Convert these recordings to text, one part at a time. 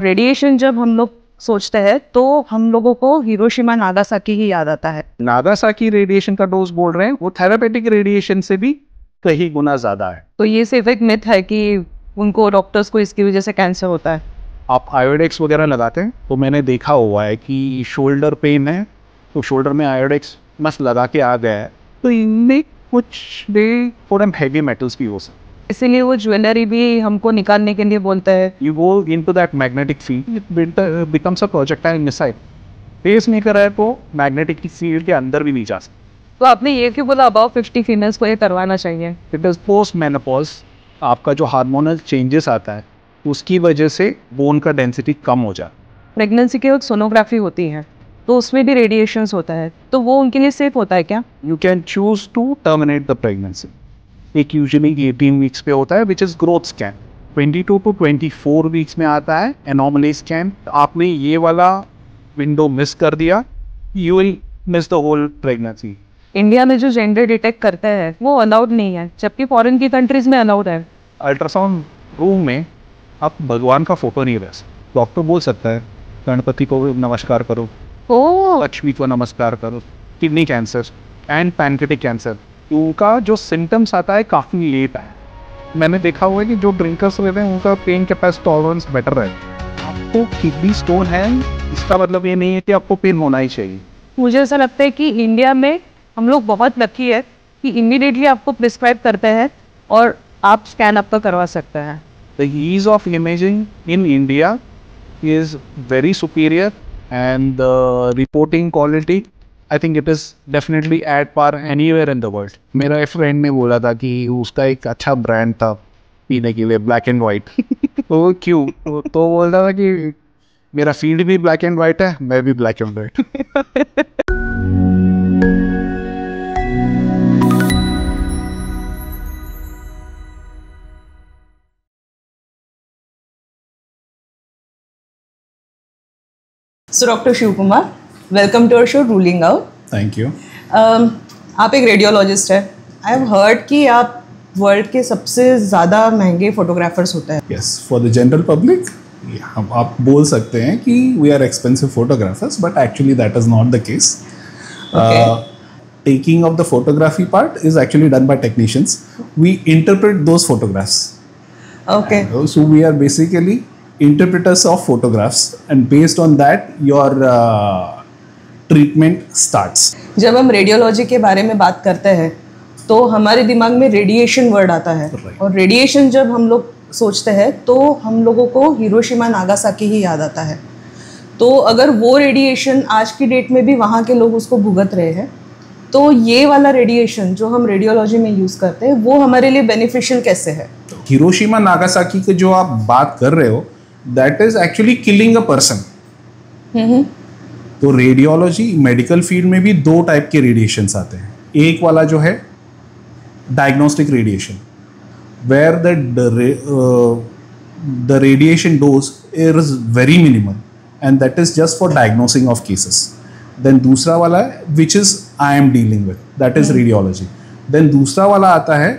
Radiation जब हम लोग सोचते हैं तो हम लोगों को हिरोशिमा नागासाकी ही याद आता है। नागासाकी रेडिएशन का डोज बोल रहे हैं, वो थेरापेटिक रेडिएशन से भी कहीं गुना ज्यादा है। तो ये सिर्फ एक मिथ है कि उनको डॉक्टर्स को इसकी वजह से कैंसर होता है। आप आयोडेक्स वगैरह लगाते हैं तो मैंने देखा हुआ है कि शोल्डर पेन है तो शोल्डर में आयोडेक्स मस्त लगा के आ गया है, तो इनमें कुछ डे थोड़ा हैवी मेटल्स भी हो सकते हैं। इसीलिए वो ज्वेलरी भी हमको निकालने के लिए बोलते हैं। You go into that magnetic field, it becomes a projectile missile. Face maker है तो मैग्नेटिक फील्ड के अंदर भी नहीं जा सकते। तो आपने ये क्यों बोला अबाउ 50 फीमेल्स को ये करवाना चाहिए? इट इज पोस्ट मेनोपॉज, आपका जो हार्मोनल चेंजेस आता है उसकी वजह से बोन का डेंसिटी कम हो जाता है। प्रेगनेंसी के वक्त सोनोग्राफी होती है तो उसमें भी रेडिएशंस होता है, तो वो उनके लिए सेफ होता है क्या? You can choose to terminate the pregnancy. एक यूजुअली 18 वीक्स पे होता है which is growth scan, 22 to 24 weeks में आता है एनोमली स्कैन। आपने ये वाला विंडो मिस कर दिया, you will miss the whole pregnancy. India में जो जेंडर डिटेक्ट करता है वो अलाउड नहीं है, जबकि फॉरेन की कंट्रीज में अलाउड है। अल्ट्रासाउंड रूम में आप भगवान का फोटो नहीं रह सकते। डॉक्टर बोल सकता है गणपति को नमस्कार करो, लक्ष्मी को नमस्कार करो। Kidney cancer and pancreatic cancer, उनका जो सिम्टम्स आता है काफ़ी लेट है। मैंने देखा हुआ है कि जो ड्रिंकर्स रहते हैं उनका पेन कैपेसिटी टॉलरेंस बेटर है। आपको किडनी स्टोन है इसका मतलब ये नहीं है कि आपको पेन होना ही चाहिए। मुझे ऐसा लगता है कि इंडिया में हम लोग बहुत लकी है कि इमीडिएटली आपको प्रिस्क्राइब करते हैं और आप स्कैन आपका करवा सकते हैं। The ease of imaging in India is very superior and the reporting quality I think it is definitely at par anywhere in the world. मेरा एक फ्रेंड ने बोला था कि उसका एक अच्छा ब्रांड था पीने के लिए, ब्लैक एंड वाइट। तो क्यों? तो बोल रहा था कि मेरा फील्ड भी ब्लैक एंड वाइट है, मैं भी black and white. So Dr. Shiv Kumar, welcome to our show Ruling Out. Thank you. आप एक रेडियोलॉजिस्ट हैं। आई हैव हर्ड कि आप वर्ल्ड के सबसे ज़्यादा महंगे फोटोग्राफर्स होते हैं। Yes, for the general public, हम आप बोल सकते हैं कि we are expensive photographers, but actually that is not the case. Taking of the photography part is actually done by technicians. We interpret those photographs. Okay. So we are basically interpreters of photographs, and based on that, your treatment starts. जब हम radiology के बारे में बात करते हैं तो हमारे दिमाग में रेडिएशन वर्ड आता है। और रेडिएशन जब हम लोग सोचते हैं तो हम लोगों को हिरोशिमा नागासाकी ही याद आता है। तो अगर वो रेडिएशन आज की डेट में भी वहाँ के लोग उसको भुगत रहे हैं, तो ये वाला रेडिएशन जो हम रेडियोलॉजी में यूज़ करते हैं वो हमारे लिए बेनिफिशियल कैसे है? हिरोशिमा नागासाकी की जो आप बात कर रहे हो, that is actually killing a person. तो रेडियोलॉजी मेडिकल फील्ड में भी दो टाइप के रेडिएशंस आते हैं। एक वाला जो है diagnostic radiation, where the radiation dose is very minimal and that is just for diagnosing of cases. Then दूसरा वाला है which is I am dealing with, that is radiology. Then दूसरा वाला आता है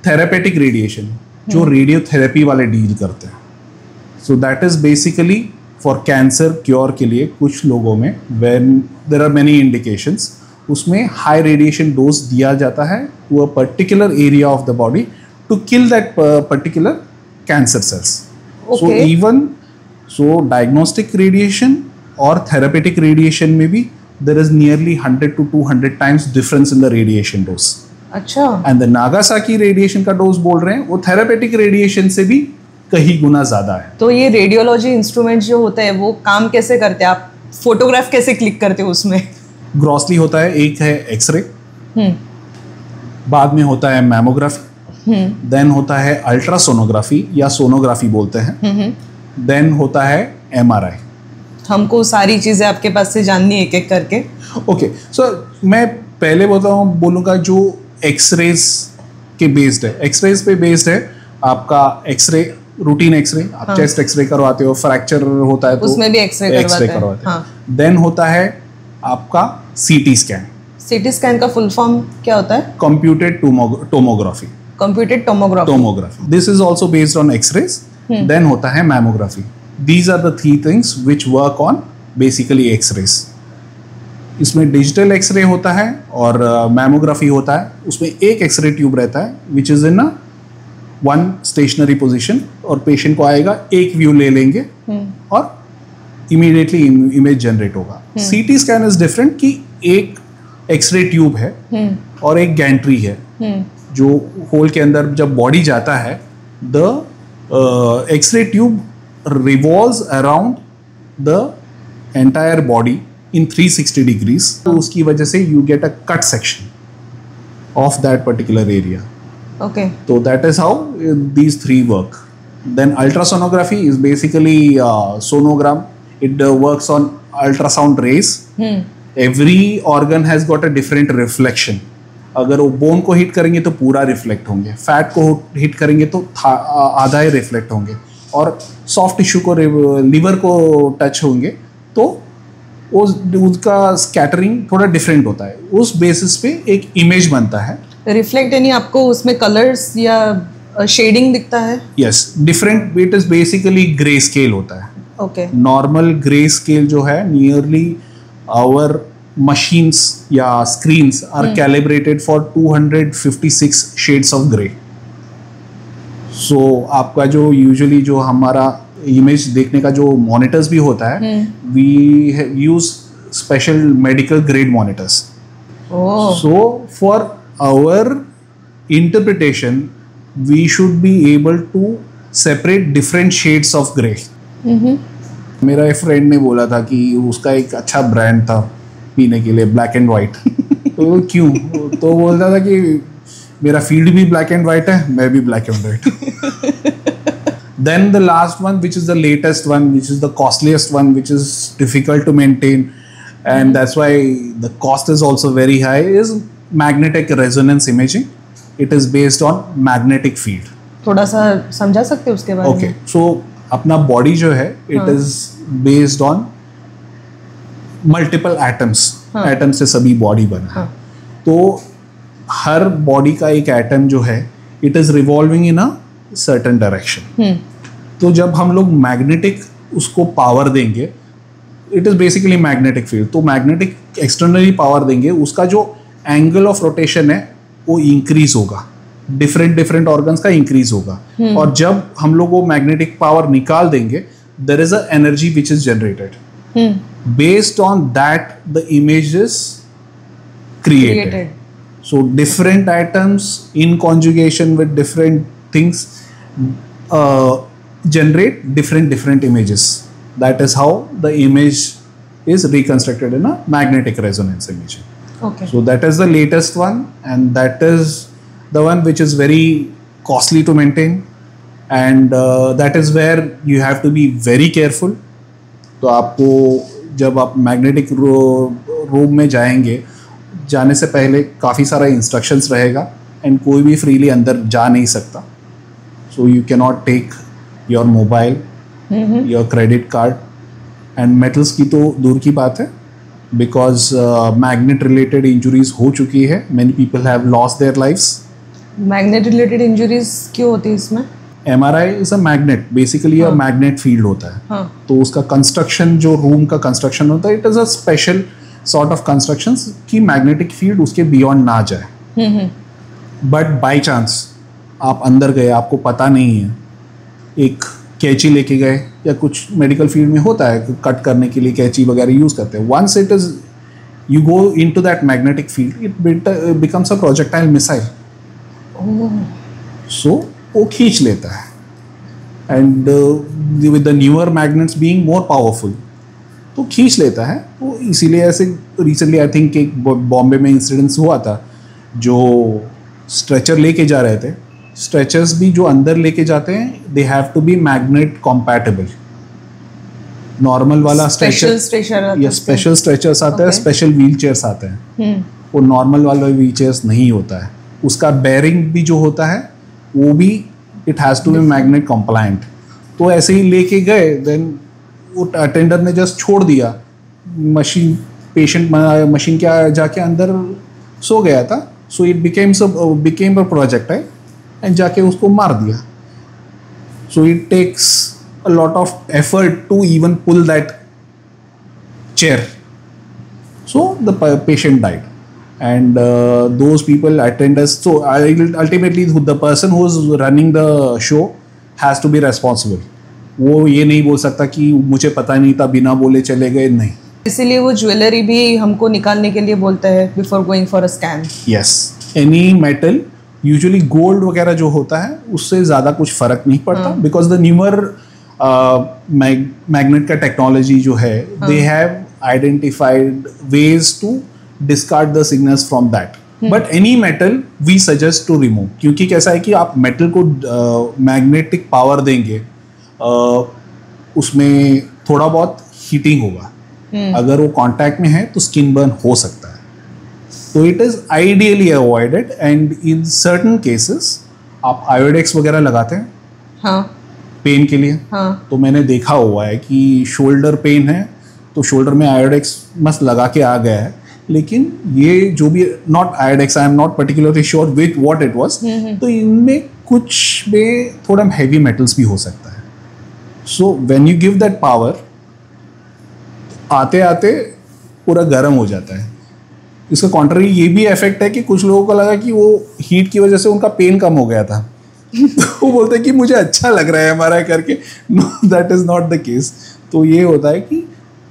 थेरेपेटिक रेडिएशन, जो रेडियोथेरेपी वाले deal करते हैं। So that is basically for cancer cure के लिए कुछ लोगों में when there are many indications, उसमें हाई रेडिएशन डोज दिया जाता है to a particular area of the body to kill that particular cancer cells. So diagnostic radiation और थेरेपेटिक रेडिएशन में भी there is nearly 100 to 200 times difference in the radiation dose. अच्छा। And the Nagasaki radiation का dose बोल रहे हैं वो therapeutic radiation से भी कहीं गुना ज्यादा है। तो ये रेडियोलॉजी इंस्ट्रूमेंट्स जो होते हैं वो काम कैसे करते हैं? आप फोटोग्राफ कैसे क्लिक करते हो उसमें? ग्रॉसली होता है, एक है एक्सरे, बाद में होता है मैमोग्राफी, देन होता है अल्ट्रासोनोग्राफी या सोनोग्राफी बोलते हैं, देन होता है एमआरआई। हमको सारी चीजें आपके पास से जाननी है एक एक करके। ओके, सो मैं पहले बोलूँगा जो एक्सरेज के बेस्ड है, एक्सरेज पे बेस्ड है आपका एक्सरे, रूटीन एक्सरे। आप चेस्ट एक्सरे करवाते हो, फ्रैक्चर होता है तो उसमें भी एक्सरे करवाते हैं। देन होता है आपका सीटी स्कैन। सीटी स्कैन का फुल फॉर्म क्या होता है? Computed tomography. Computed tomography. This is also based on X rays. Then होता है mammography. These are the three things which work on basically X-rays. इसमें डिजिटल एक्सरे होता है और मैमोग्राफी होता है. उसमें एक एक्सरे ट्यूब रहता है which is in one stationary position और पेशेंट को आएगा, एक व्यू ले लेंगे और इमीडिएटली इमेज जनरेट होगा. सीटी स्कैन इज डिफरेंट कि एक एक्सरे ट्यूब है और एक गैंट्री है जो होल के अंदर जब बॉडी जाता है, the X ray tube revolves around the entire body in 360 degrees. तो उसकी वजह से you get a cut section of that particular area. Okay. So that is how these three work. Then ultrasonography is basically sonogram. It works on ultrasound rays. Every organ has got a different reflection. अगर वो bone को hit करेंगे तो पूरा reflect होंगे, fat को hit करेंगे तो आधा ही रिफ्लेक्ट होंगे, और सॉफ्ट टिश्यू को, लिवर को टच होंगे तो उसका स्कैटरिंग थोड़ा डिफरेंट होता है. उस बेसिस पे एक इमेज बनता है. रिफ्लेक्ट यानी आपको उसमें कलर्स या शेडिंग दिखता है? Yes, different. It is basically grey scale होता है. ओके. नॉर्मल ग्रे स्केल जो है, नियरली आवर मशीन्स या screens are calibrated for 256 shades of grey. So आपका जो यूजुअली जो हमारा इमेज देखने का जो मॉनिटर्स भी होता है, we use special medical grade monitors. So for our interpretation we should be able to separate different shades of grey. मेरा एक फ्रेंड ने बोला था कि उसका एक अच्छा ब्रांड था पीने के लिए, ब्लैक एंड वाइट. तो क्यों? तो बोलता था कि मेरा फील्ड भी ब्लैक एंड वाइट है, मैं भी black and white. Then the last one, which is the latest one, which is the costliest one, which is difficult to maintain, and that's why the cost is also very high, is magnetic resonance imaging. It is based on magnetic field. थोड़ा सा समझा सकते हैं उसके बारे में? Okay, so अपना body जो है, it is based on multiple atoms. Atoms से सभी body बना है. तो हर body का एक atom जो है, it is revolving in a certain direction. तो जब हम लोग मैग्नेटिक उसको पावर देंगे, it is basically magnetic field, तो मैग्नेटिक एक्सटर्नली पावर देंगे, उसका जो एंगल ऑफ रोटेशन है वो इंक्रीज होगा, डिफरेंट ऑर्गन्स का इंक्रीज होगा. और जब हम लोग वो मैग्नेटिक पावर निकाल देंगे, there is a energy which is generated. Based on that the image is created. So different items in conjugation with different things generate different images. That is how the image is reconstructed in a magnetic resonance imaging. Okay. So that is the latest one, and that is the one which is very costly to maintain, and that is where you have to be very careful. तो आपको जब आप magnetic room में जाएंगे, जाने से पहले काफ़ी सारा इंस्ट्रक्शंस रहेगा, एंड कोई भी फ्रीली अंदर जा नहीं सकता. So you cannot take your mobile, your credit card, and metals की तो दूर की बात है, because magnet related injuries हो चुकी है. Many people have lost their lives. Magnet related injuries क्यों होती है इसमें? MRI is a magnet, basically a magnet field होता है. तो उसका कंस्ट्रक्शन, जो रूम का कंस्ट्रक्शन होता है, it is a special sort of constructions कि magnetic field उसके beyond ना जाए. But by chance आप अंदर गए, आपको पता नहीं है, एक कैंची लेके गए, या कुछ मेडिकल फील्ड में होता है कट करने के लिए कैंची वगैरह यूज़ करते हैं. Once it is you go into that magnetic field, it becomes a projectile missile. So वो खींच लेता है, and with the newer magnets being more powerful, तो खींच लेता है. तो इसीलिए ऐसे रिसेंटली आई थिंक एक बॉम्बे में इंसिडेंस हुआ था, जो स्ट्रेचर लेके जा रहे थे. स्ट्रेचर्स भी जो अंदर लेके जाते हैं, they have to be magnet compatible. Normal वाला स्ट्रेचर या स्पेशल स्ट्रेचर्स आते हैं, स्पेशल व्हील चेयर्स आते हैं. वो नॉर्मल वाला व्हील चेयर्स नहीं होता है. उसका बेयरिंग भी जो होता है वो भी it has to be magnet compliant. तो ऐसे ही लेके गए, देन वो अटेंडर ने जस्ट छोड़ दिया मशीन, पेशेंट मशीन के जाके अंदर सो गया था. So it became a projectile, and जाके उसको मार दिया. So it takes a lot of effort to even pull that chair. So the patient died. And those people attend us. So ultimately the person who is running the show has to be responsible. वो ये नहीं बोल सकता कि मुझे पता नहीं था, बिना बोले चले गए, नहीं. इसीलिए वो ज्वेलरी भी हमको निकालने के लिए बोलते हैं before going for a scan. Yes, any metal, usually gold वगैरह जो होता है उससे ज़्यादा कुछ फर्क नहीं पड़ता, बिकॉज द न्यूअर मैग्नेट का टेक्नोलॉजी जो है, they have identified ways to discard the signals from that. But any metal we suggest to remove, क्योंकि कैसा है कि आप मेटल को मैग्नेटिक पावर देंगे, उसमें थोड़ा बहुत हीटिंग होगा. अगर वो कांटेक्ट में है तो स्किन बर्न हो सकता है. तो it is ideally avoided. And in certain cases आप आयोडेक्स वगैरह लगाते हैं. हाँ. पेन के लिए. हाँ. तो मैंने देखा हुआ है कि शोल्डर पेन है तो शोल्डर में आयोडेक्स मस्त लगा के आ गया है, लेकिन ये जो भी not Iodex, I am not particularly sure with what it was, तो इनमें कुछ में थोड़ा हैवी मेटल्स भी हो सकता है. So when you give that power, आते आते पूरा गर्म हो जाता है. इसका कॉन्ट्ररी ये भी इफेक्ट है कि कुछ लोगों को लगा कि वो हीट की वजह से उनका पेन कम हो गया था. तो वो बोलते हैं कि मुझे अच्छा लग रहा है एमआरआई करके. No, that is not the case. तो ये होता है कि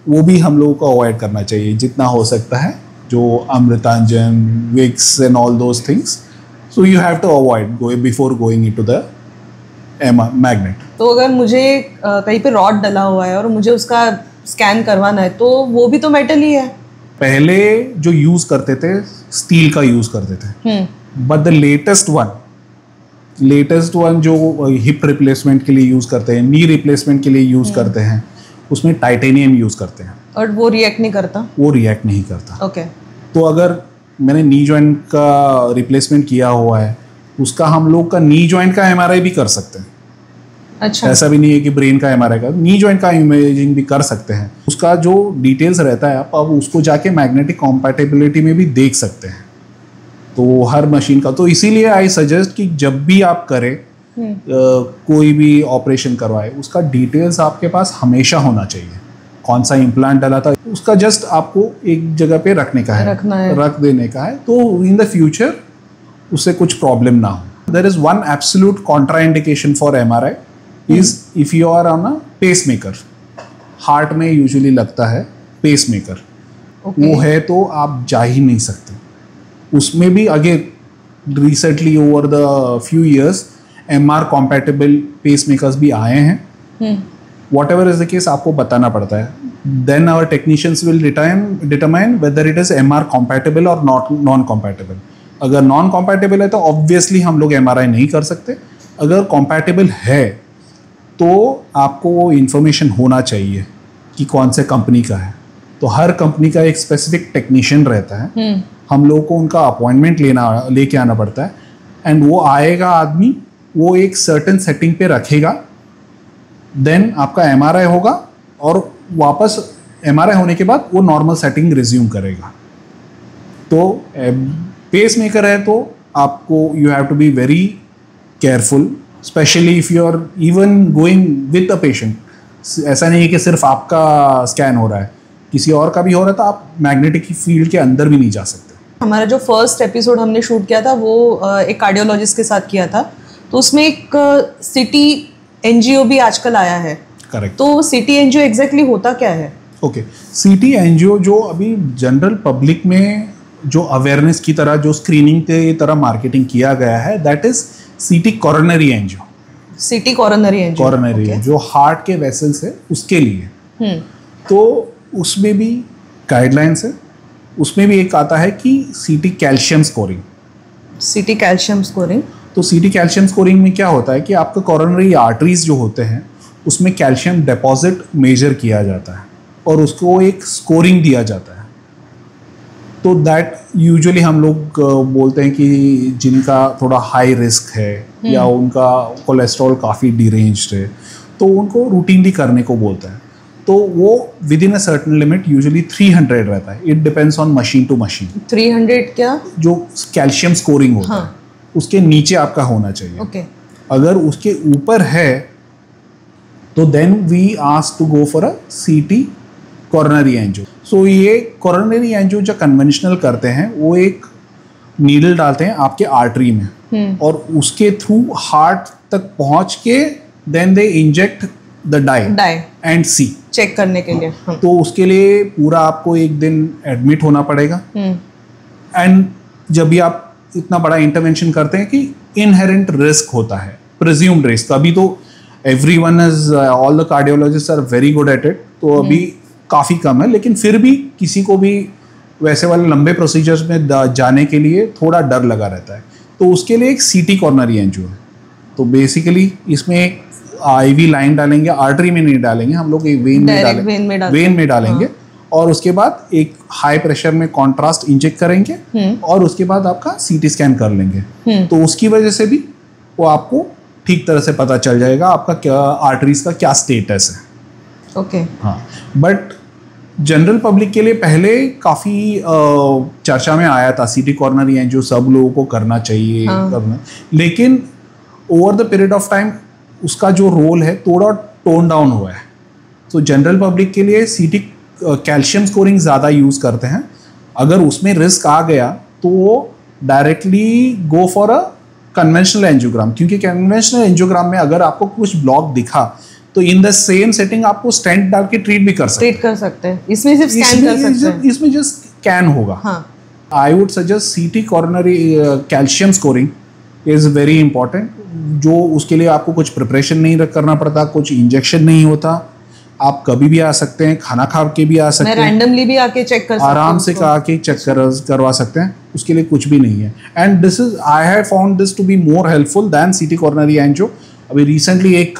वो भी हम लोगों को अवॉइड करना चाहिए जितना हो सकता है, जो Amrutanjan, Vicks and all those things. So you have to avoid before going into the magnet. तो अगर मुझे कहीं पे रॉड डला हुआ है और मुझे उसका स्कैन करवाना है, तो वो भी तो मेटल ही है. पहले जो यूज करते थे स्टील का यूज करते थे, बट द लेटेस्ट वन जो हिप रिप्लेसमेंट के लिए यूज करते हैं, नी रिप्लेसमेंट के लिए यूज करते हैं, उसमें टाइटेनियम यूज करते हैं. और वो रिएक्ट नहीं करता. वो रिएक्ट नहीं करता. ओके. तो अगर मैंने नी जॉइंट का रिप्लेसमेंट किया हुआ है, उसका हम लोग का नी जॉइंट का एमआरआई भी कर सकते हैं. अच्छा. ऐसा भी नहीं है कि ब्रेन का एमआरआई का, नी जॉइंट का इमेजिंग भी कर सकते हैं. उसका जो डिटेल्स रहता है, आप अब उसको जाके मैग्नेटिक कॉम्पैटिबिलिटी में भी देख सकते हैं. तो हर मशीन का, तो इसीलिए आई सजेस्ट कि जब भी आप करें कोई भी ऑपरेशन करवाए, उसका डिटेल्स आपके पास हमेशा होना चाहिए. कौन सा इम्प्लांट डाला था, उसका जस्ट आपको एक जगह पे रखने का है, रख देने का है, तो इन द फ्यूचर उससे कुछ प्रॉब्लम ना हो. There is one absolute contraindication for MRI is if you are on a pacemaker. Heart में यूजुअली लगता है पेसमेकर. वो है तो आप जा ही नहीं सकते. उसमें भी again recently over the few years MR compatible pacemakers भी आए हैं. Whatever is the case, आपको बताना पड़ता है. Then our technicians will determine whether it is MR compatible और नॉन कॉम्पैटिबल. अगर नॉन कॉम्पैटिबल है तो ऑब्वियसली हम लोग एमआरआई नहीं कर सकते. अगर कॉम्पैटिबल है तो आपको वो इन्फॉर्मेशन होना चाहिए कि कौन से कंपनी का है. तो हर कंपनी का एक स्पेसिफिक टेक्नीशियन रहता है. हम लोग को उनका अपॉइंटमेंट लेके आना पड़ता है. एंड वो आएगा आदमी, वो एक सर्टेन सेटिंग पे रखेगा, देन आपका एमआरआई होगा, और वापस एमआरआई होने के बाद वो नॉर्मल सेटिंग रिज्यूम करेगा. तो पेस मेकर है तो आपको you have to be very careful, specially if you are even going with a patient. ऐसा नहीं है कि सिर्फ आपका स्कैन हो रहा है, किसी और का भी हो रहा है, तो आप मैग्नेटिक फील्ड के अंदर भी नहीं जा सकते. हमारा जो फर्स्ट एपिसोड हमने शूट किया था वो एक कार्डियोलॉजिस्ट के साथ किया था. तो उसमें एक सिटी एनजीओ भी आजकल आया है. करेक्ट. तो सिटी एनजीओ एग्जैक्टली होता क्या है? ओके, सिटी एनजीओ जो अभी जनरल पब्लिक में जो अवेयरनेस की तरह, जो स्क्रीनिंग की तरह मार्केटिंग किया गया है, that is city coronary NGO. City coronary NGO. Coronary जो हार्ट के वेसल्स है उसके लिए. तो उसमें भी गाइडलाइंस है. उसमें भी एक आता है कि सीटी calcium scoring. City calcium scoring. तो सीटी कैल्शियम स्कोरिंग में क्या होता है कि आपका कोरोनरी आर्टरीज जो होते हैं उसमें कैल्शियम डिपॉजिट मेजर किया जाता है और उसको एक स्कोरिंग दिया जाता है. तो दैट यूजुअली हम लोग बोलते हैं कि जिनका थोड़ा हाई रिस्क है या उनका कोलेस्ट्रॉल काफ़ी डिरेंज्ड है, तो उनको रूटीनली करने को बोलते हैं. तो वो within a certain limit, usually 300 रहता है. It depends on machine to machine. 300 क्या? जो कैल्शियम स्कोरिंग होता है उसके नीचे आपका होना चाहिए. ओके. अगर उसके ऊपर है तो then we ask to go for a CT coronary angio. सो ये कोरोनरी एंजियो जो कन्वेंशनल करते हैं वो एक नीडल डालते हैं आपके आर्टरी में और उसके थ्रू हार्ट तक पहुंच के then they inject the dye and see check करने के लिए। तो उसके लिए पूरा आपको एक दिन एडमिट होना पड़ेगा। एंड जब भी आप इतना बड़ा इंटरवेंशन करते हैं कि इनहेरेंट रिस्क होता है, प्रिज्यूम्ड रिस्क। अभी तो everyone is all the cardiologist are very good at it, तो अभी काफ़ी कम है, लेकिन फिर भी किसी को भी वैसे वाले लंबे प्रोसीजर्स में जाने के लिए थोड़ा डर लगा रहता है। तो उसके लिए एक सीटी कोरोनरी एंजियो है। तो बेसिकली इसमें एक आईवी लाइन डालेंगे, आर्टरी में नहीं डालेंगे हम लोग, वेन में डालेंगे और उसके बाद एक हाई प्रेशर में कॉन्ट्रास्ट इंजेक्ट करेंगे और उसके बाद आपका सीटी स्कैन कर लेंगे। तो उसकी वजह से भी वो आपको ठीक तरह से पता चल जाएगा आपका क्या आर्टरीज का क्या स्टेटस है। ओके हाँ, बट जनरल पब्लिक के लिए पहले काफ़ी चर्चा में आया था सीटी कोरोनरी एंजियो सब लोगों को करना चाहिए करना, लेकिन over the period of time उसका जो रोल है थोड़ा टोन डाउन हुआ है। तो जनरल पब्लिक के लिए सीटी कैल्शियम स्कोरिंग ज़्यादा यूज़ करते हैं। अगर उसमें रिस्क आ गया तो वो directly go for a conventional angiogram, क्योंकि कन्वेंशनल एंजियोग्राम में अगर आपको कुछ ब्लॉक दिखा तो इन द सेम सेटिंग आपको स्टेंट डाल के ट्रीट भी कर सकते हैं। इसमें सिर्फ स्कैन कर सकते हैं, इसमें जस्ट स्कैन होगा। आई वुड सजेस्ट सीटी coronary calcium scoring is very important, जो उसके लिए आपको कुछ प्रिपरेशन नहीं करना पड़ता, कुछ इंजेक्शन नहीं होता, आप कभी भी आ सकते हैं, खाना खा के भी आ सकते हैं, रैंडमली भी आके चेक कर सकते हैं, आराम से आके चेक करवा सकते हैं, उसके लिए कुछ भी नहीं है। And this is I have found this to be more helpful than CT coronary angio. अभी रिसेंटली एक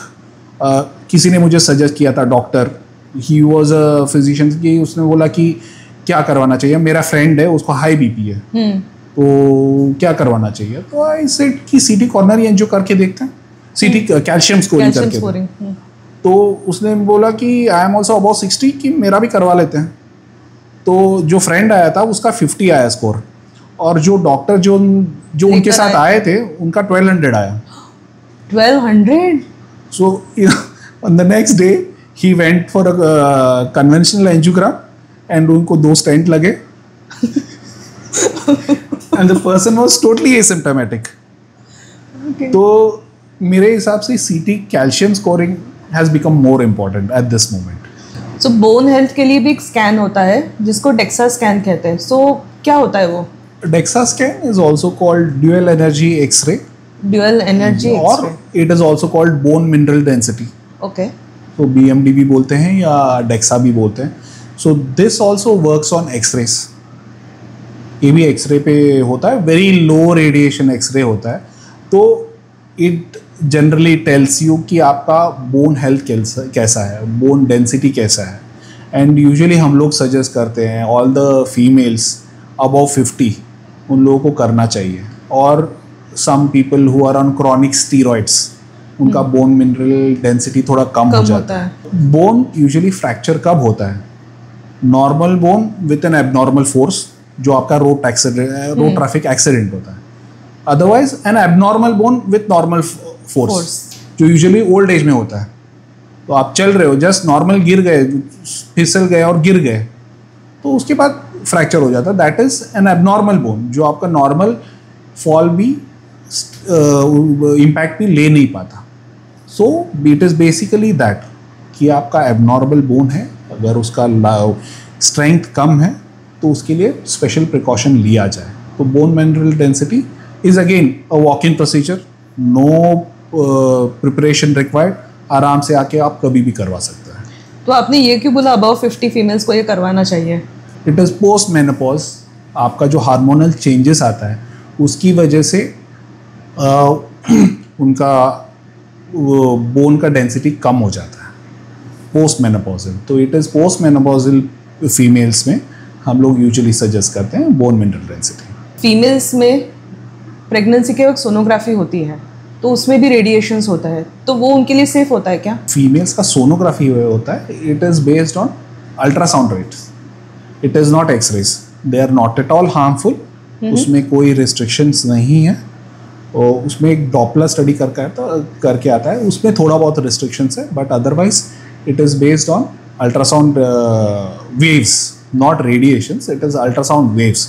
किसी ने मुझे सजेस्ट किया था, doctor, he was a physician, कि उसने बोला कि क्या करवाना चाहिए, मेरा फ्रेंड है उसको हाई बीपी है तो क्या करवाना चाहिए, तो आई सेड कि सीटी कोरोनरी एंजियो करके देखते हैं, सीटी कैल्शियम स्कोरिंग करके। तो उसने बोला कि आई एम ऑल्सो अबाउट 60 कि मेरा भी करवा लेते हैं। तो जो फ्रेंड आया था उसका 50 आया स्कोर, और जो डॉक्टर जो उनके साथ आए थे उनका 1200 आया। 1200? So on the next day he went for a conventional angiogram and उनको 2 stent लगे and the person was totally asymptomatic. Okay. तो मेरे हिसाब से CT calcium scoring has become more important at this moment. So bone health के लिए भी एक स्कैन होता है जिसको DEXA स्कैन कहते हैं। So क्या होता है वो? DEXA scan is also called dual energy X-ray. Dual energy और it is also called bone mineral density. Okay. तो BMD भी बोलते हैं या DEXA भी बोलते हैं। So this also works on X-rays. ये भी X-ray पे होता है, very low radiation X-ray होता है। तो it generally tells you कि आपका bone health कैसा है, bone density कैसा है। And usually हम लोग suggest करते हैं all the females above 50 उन लोगों को करना चाहिए। और some people who are on chronic steroids उनका bone mineral density थोड़ा कम हो जाता है। Bone usually fracture कब होता है? Normal bone with an abnormal force, जो आपका road traffic accident होता है। Otherwise an abnormal bone with normal force, जो usually old age में होता है। तो आप चल रहे हो, just normal गिर गए, फिसल गए और गिर गए, तो उसके बाद फ्रैक्चर हो जाता है। That is an abnormal bone, जो आपका normal fall भी इम्पैक्ट भी ले नहीं पाता। So it is basically that कि आपका एबनॉर्मल बोन है, अगर उसका स्ट्रेंथ कम है तो उसके लिए स्पेशल प्रिकॉशन लिया जाए। तो bone mineral density is again a walk in procedure, no preparation required, आराम से आके आप कभी भी करवा सकते हैं। तो आपने ये क्यों बोला अबव 50 फीमेल्स को ये करवाना चाहिए? इट इज़ पोस्ट मेनोपॉज, आपका जो हार्मोनल चेंजेस आता है उसकी वजह से उनका वो बोन का डेंसिटी कम हो जाता है पोस्ट मेनोपॉजल। तो it is post menopausal females में हम लोग यूजुअली सजेस्ट करते हैं बोन मिनरल डेंसिटी। फीमेल्स में प्रेगनेंसी के वक्त सोनोग्राफी होती है तो उसमें भी रेडिएशंस होता है, तो वो उनके लिए सेफ होता है क्या? फीमेल्स का सोनोग्राफी होता है, it is based on ultrasound rates, it is not x rays, they are not at all harmful, उसमें कोई रिस्ट्रिक्शंस नहीं है। और उसमें एक डॉपलर स्टडी करके आता है, उसमें थोड़ा बहुत रिस्ट्रिक्शंस है, but otherwise it is based on ultrasound waves, not radiations, it is ultrasound waves.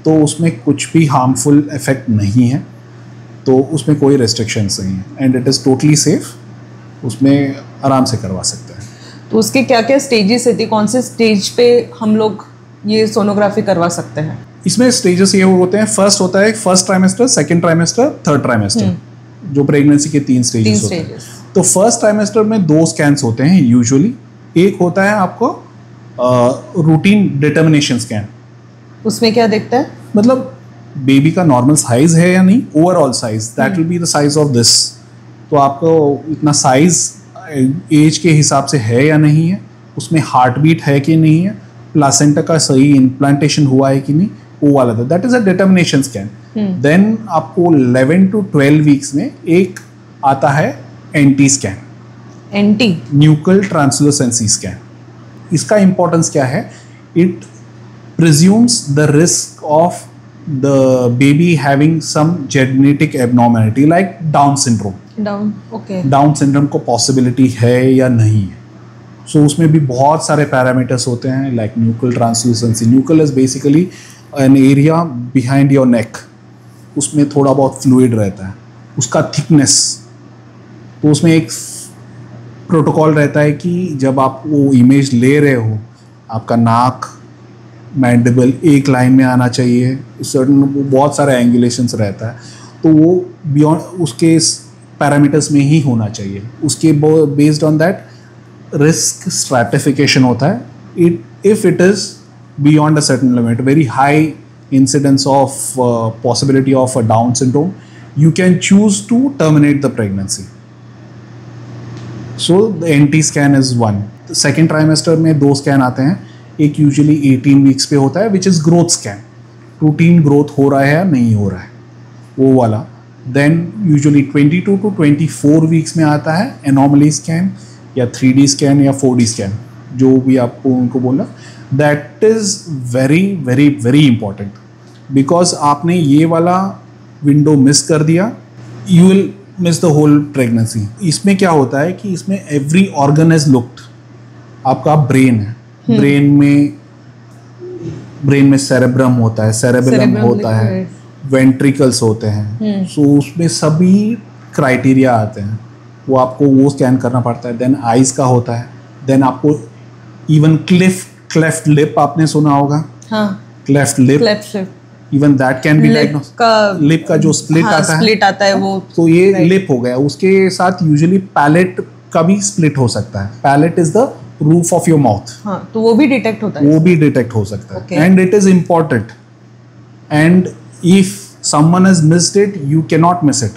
तो उसमें कुछ भी हार्मफुल इफेक्ट नहीं है, तो उसमें कोई रेस्ट्रिक्शंस नहीं है, and it is totally safe, उसमें आराम से करवा सकते हैं। तो उसके क्या क्या स्टेजेस रहती है, कौन से स्टेज पे हम लोग ये सोनोग्राफी करवा सकते हैं? इसमें स्टेजेस ये होते हैं, फर्स्ट होता है first trimester, second trimester, third trimester, जो प्रेगनेंसी के 3 स्टेजेस होते हैं। तो फर्स्ट ट्राइमेस्टर में 2 स्कैन्स होते हैं यूजुअली। एक होता है आपको रूटीन डिटर्मिनेशन स्कैन। उसमें क्या देखता है? मतलब बेबी का नॉर्मल साइज है या नहीं, overall size, that will be the size of this. तो आपको इतना साइज एज के हिसाब से है या नहीं है, उसमें हार्ट बीट है कि नहीं है, प्लासेंटा का सही इम्प्लांटेशन हुआ है कि नहीं, वो वाला था, that is a determination scan. Then आपको 11 to 12 वीक्स में एक आता है NT scan, NT nuclear translucency scan. इसका इंपॉर्टेंस क्या है? It presumes the risk of the baby having some genetic abnormality like Down syndrome. Down syndrome को possibility है या नहीं है। सो उसमें भी बहुत सारे पैरामीटर्स होते हैं, like nuclear translucency. Nuclear is basically an area behind your neck, उसमें थोड़ा बहुत फ्लूइड रहता है, उसका थिकनेस। तो उसमें एक प्रोटोकॉल रहता है कि जब आप वो इमेज ले रहे हो, आपका नाक मैंडिबल एक लाइन में आना चाहिए, सर्टन बहुत सारे एंगुलेशंस रहता है, तो वो बियॉन्ड उसके पैरामीटर्स में ही होना चाहिए। उसके based on that risk stratification होता है। If it is beyond a certain limit, very high incidence of possibility of a Down syndrome, you can choose to terminate the pregnancy. So the NT scan is one. Second trimester में 2 scan आते हैं, एक usually 18 weeks पे होता है, which is growth scan, routine growth हो रहा है या नहीं हो रहा है, वो वाला। देन यूजुअली 22 to 24 वीक्स में आता है एनॉमली स्कैन या 3D स्कैन या 4D स्कैन, जो भी आपको उनको बोला। That is very very very important, because आपने ये वाला विंडो मिस कर दिया, you will miss the whole pregnancy. इसमें क्या होता है कि इसमें एवरी ऑर्गन इज लुक्ड। आपका ब्रेन है, ब्रेन में सेरेब्रम होता है, सेरेबेलम होता है, वेंट्रिकल्स होते हैं। सो उसमें सभी क्राइटेरिया आते हैं, वो आपको वो स्कैन करना पड़ता है। देन आइज का होता है, देन आपको इवन क्लेफ्ट लिप आपने सुना होगा, cleft lip, even that can be diagnosed. Lip का जो स्प्लिट आता है वो, तो ये लिप हो गया। उसके साथ यूजुअली पैलेट का भी स्प्लिट हो सकता है। Palate is the roof of your mouth, तो वो भी डिटेक्ट होता है, वो भी डिटेक्ट हो सकता है। And it is important, and if someone has missed it, you can not miss it.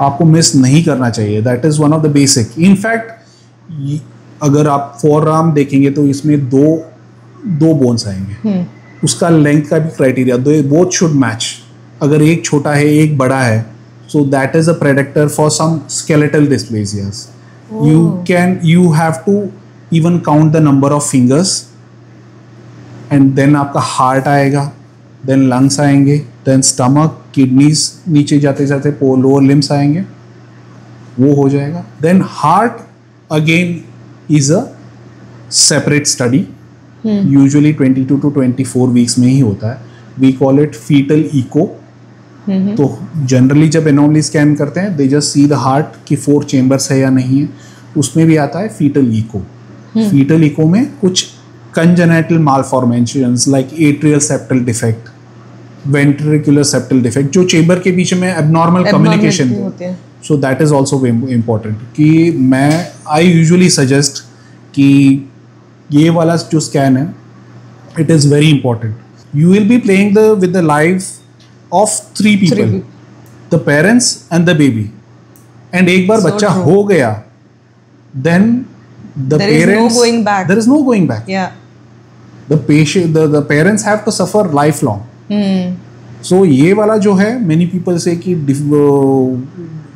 आपको मिस नहीं करना चाहिए, that is one of the basic. In fact अगर आप फोरआर्म देखेंगे तो इसमें दो बोन्स आएंगे, उसका लेंथ का भी क्राइटेरिया, बोथ शुड मैच। अगर एक छोटा है एक बड़ा है, so that is a predictor for some skeletal dysplasias. you have to even count the number of fingers, and then आपका हार्ट आएगा, देन लंग्स आएंगे, देन स्टमक, किडनीज नीचे जाते जाते लोअर लिम्स आएंगे, वो हो जाएगा। Then heart again is a separate study, usually 22 to 24 weeks में ही होता है। We call it fetal echo. तो जनरली जब एनोमली स्कैन करते हैं, they just see the heart कि 4 चेम्बर्स है या नहीं है। उसमें भी आता है फीटल इको। फीटल इको में कुछ congenital मालफॉर्मेशंस like atrial septal defect, ventricular septal defect, जो चेम्बर के बीच में एबनॉर्मल कम्युनिकेशन होते हैं। So that is also important. कि आई यूजुअली सजेस्ट कि ये वाला जो स्कैन है, it is very important. You will be playing with the life of 3 people, the parents and the baby, and एक बार बच्चा हो गया, then the parents, there is no going back. The parents have to suffer lifelong. So ये वाला जो है, many people say कि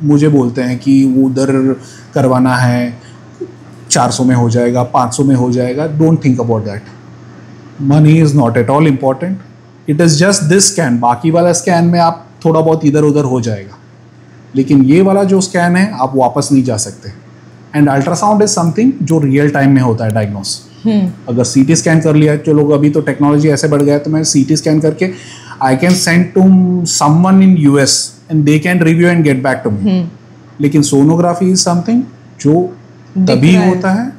मुझे बोलते हैं कि वो उधर करवाना है, 400 में हो जाएगा, 500 में हो जाएगा। Don't think about that. Money is not at all important. It is just this scan. बाकी वाला स्कैन में आप थोड़ा बहुत इधर उधर हो जाएगा, लेकिन ये वाला जो स्कैन है आप वापस नहीं जा सकते। एंड अल्ट्रासाउंड इज समथिंग जो रियल टाइम में होता है डायग्नोस। अगर सीटी स्कैन कर लिया, चलो अभी तो टेक्नोलॉजी ऐसे बढ़ गया है, तो मैं सीटी स्कैन करके I can send to someone in US and they can review and get back to me. लेकिन सोनोग्राफी इज समथिंग जो तभी होता है,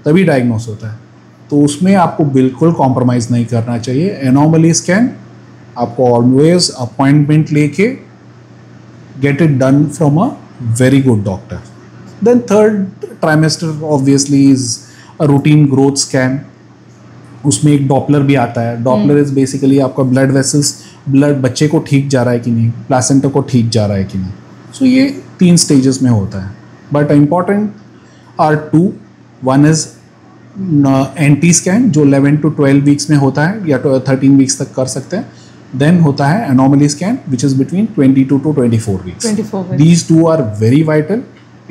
तभी डायग्नोस होता है, तो उसमें आपको बिल्कुल कॉम्प्रोमाइज़ नहीं करना चाहिए। एनोमली स्कैन आपको ऑलवेज अपॉइंटमेंट लेके get it done from a very good doctor. Then third trimester obviously is a routine growth scan. उसमें एक डॉपलर भी आता है। डॉपलर इज बेसिकली आपका ब्लड वेसल्स, ब्लड बच्चे को ठीक जा रहा है कि नहीं, प्लासेंटा को ठीक जा रहा है कि नहीं। सो ये 3 स्टेजेस में होता है, but important are 2। One is NT scan जो 11 to 12 वीक्स में होता है या 13 वीक्स तक कर सकते हैं। देन होता है anomaly scan which is between 22 to 24 weeks. These 2 are very vital,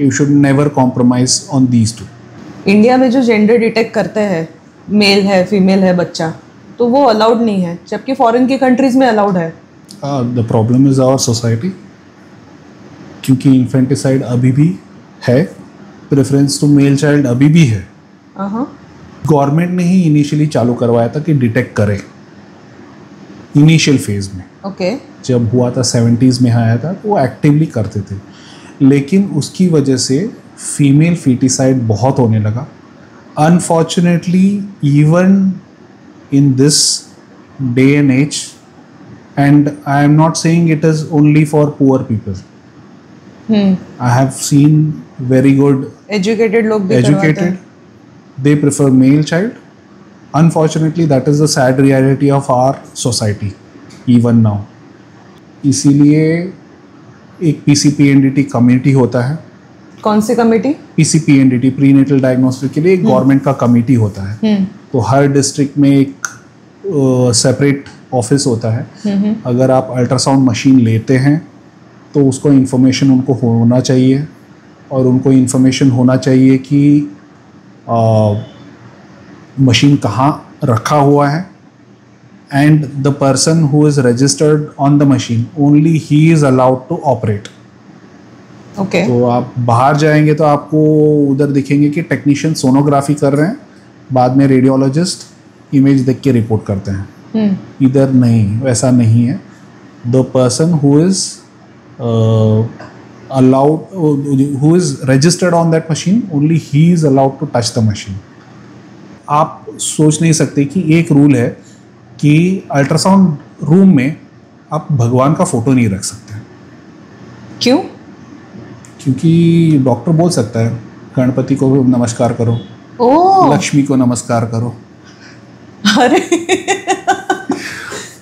you should never compromise on these 2। India में जो जेंडर डिटेक्ट करते हैं, मेल है फीमेल है बच्चा, तो वो अलाउड नहीं है, जबकि फॉरेन की कंट्रीज में अलाउड है। The problem is our society, क्योंकि इन्फेंटिसाइड अभी भी है, प्रेफरेंस टू मेल चाइल्ड अभी भी है। गवर्नमेंट ने ही इनिशियली चालू करवाया था कि डिटेक्ट करे इनिशियल फेज में। जब हुआ था 70s में आया था तो वो एक्टिवली करते थे, लेकिन उसकी वजह से फीमेल फीटिसाइड बहुत होने लगा। Unfortunately even in this day and age, and I am not saying it is only for poor people. I have seen very good educated लोग भी करवाते हैं। they prefer male child. Unfortunately that is the sad reality of our society even now. इसीलिए एक PCPNDT committee होता है। कौन सी committee? PCPNDT prenatal diagnostic के लिए एक गवर्नमेंट का कमेटी होता है। तो हर डिस्ट्रिक्ट में एक सेपरेट ऑफिस होता है। अगर आप अल्ट्रासाउंड मशीन लेते हैं तो उसको इंफॉर्मेशन उनको होना चाहिए, और उनको इन्फॉर्मेशन होना चाहिए कि मशीन कहाँ रखा हुआ है, and the person who is registered on the machine only he is allowed to operate. तो आप बाहर जाएंगे तो आपको उधर दिखेंगे कि टेक्नीशियन सोनोग्राफी कर रहे हैं, बाद में रेडियोलॉजिस्ट इमेज देख के रिपोर्ट करते हैं। इधर नहीं, वैसा नहीं है। The person who is allowed, who is registered on that machine, only he is allowed to touch the machine. आप सोच नहीं सकते कि एक रूल है कि अल्ट्रासाउंड रूम में आप भगवान का फोटो नहीं रख सकते। क्यों? क्योंकि डॉक्टर बोल सकता है गणपति को नमस्कार करो, लक्ष्मी को नमस्कार करो। अरे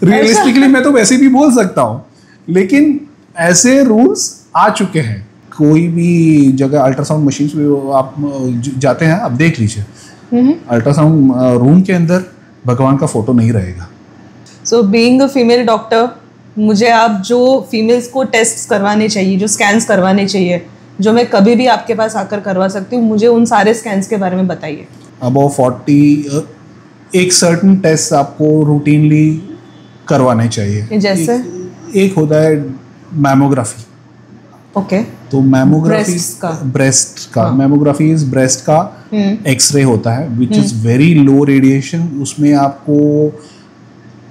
रियलिस्टिकली मैं तो वैसे भी बोल सकता हूँ, लेकिन ऐसे रूल्स आ चुके हैं। कोई भी जगह अल्ट्रासाउंड मशीन में आप जाते हैं, आप देख लीजिए अल्ट्रासाउंड रूम के अंदर भगवान का फोटो नहीं रहेगा। So being a female doctor, मुझे आप जो फीमेल्स को टेस्ट करवाने चाहिए, जो स्कैन्स करवाने चाहिए, जो मैं कभी भी आपके पास आकर करवा सकती हूँ, मुझे उन सारे स्कैन्स के बारे में बताइए। अबाउ 40 एक सर्टन टेस्ट आपको रूटीनली करवाने चाहिए। जैसे एक होता है मैमोग्राफी। तो मैमोग्राफी ब्रेस्ट का मैमोग्राफी इज ब्रेस्ट का एक्सरे होता है which is very low radiation. उसमें आपको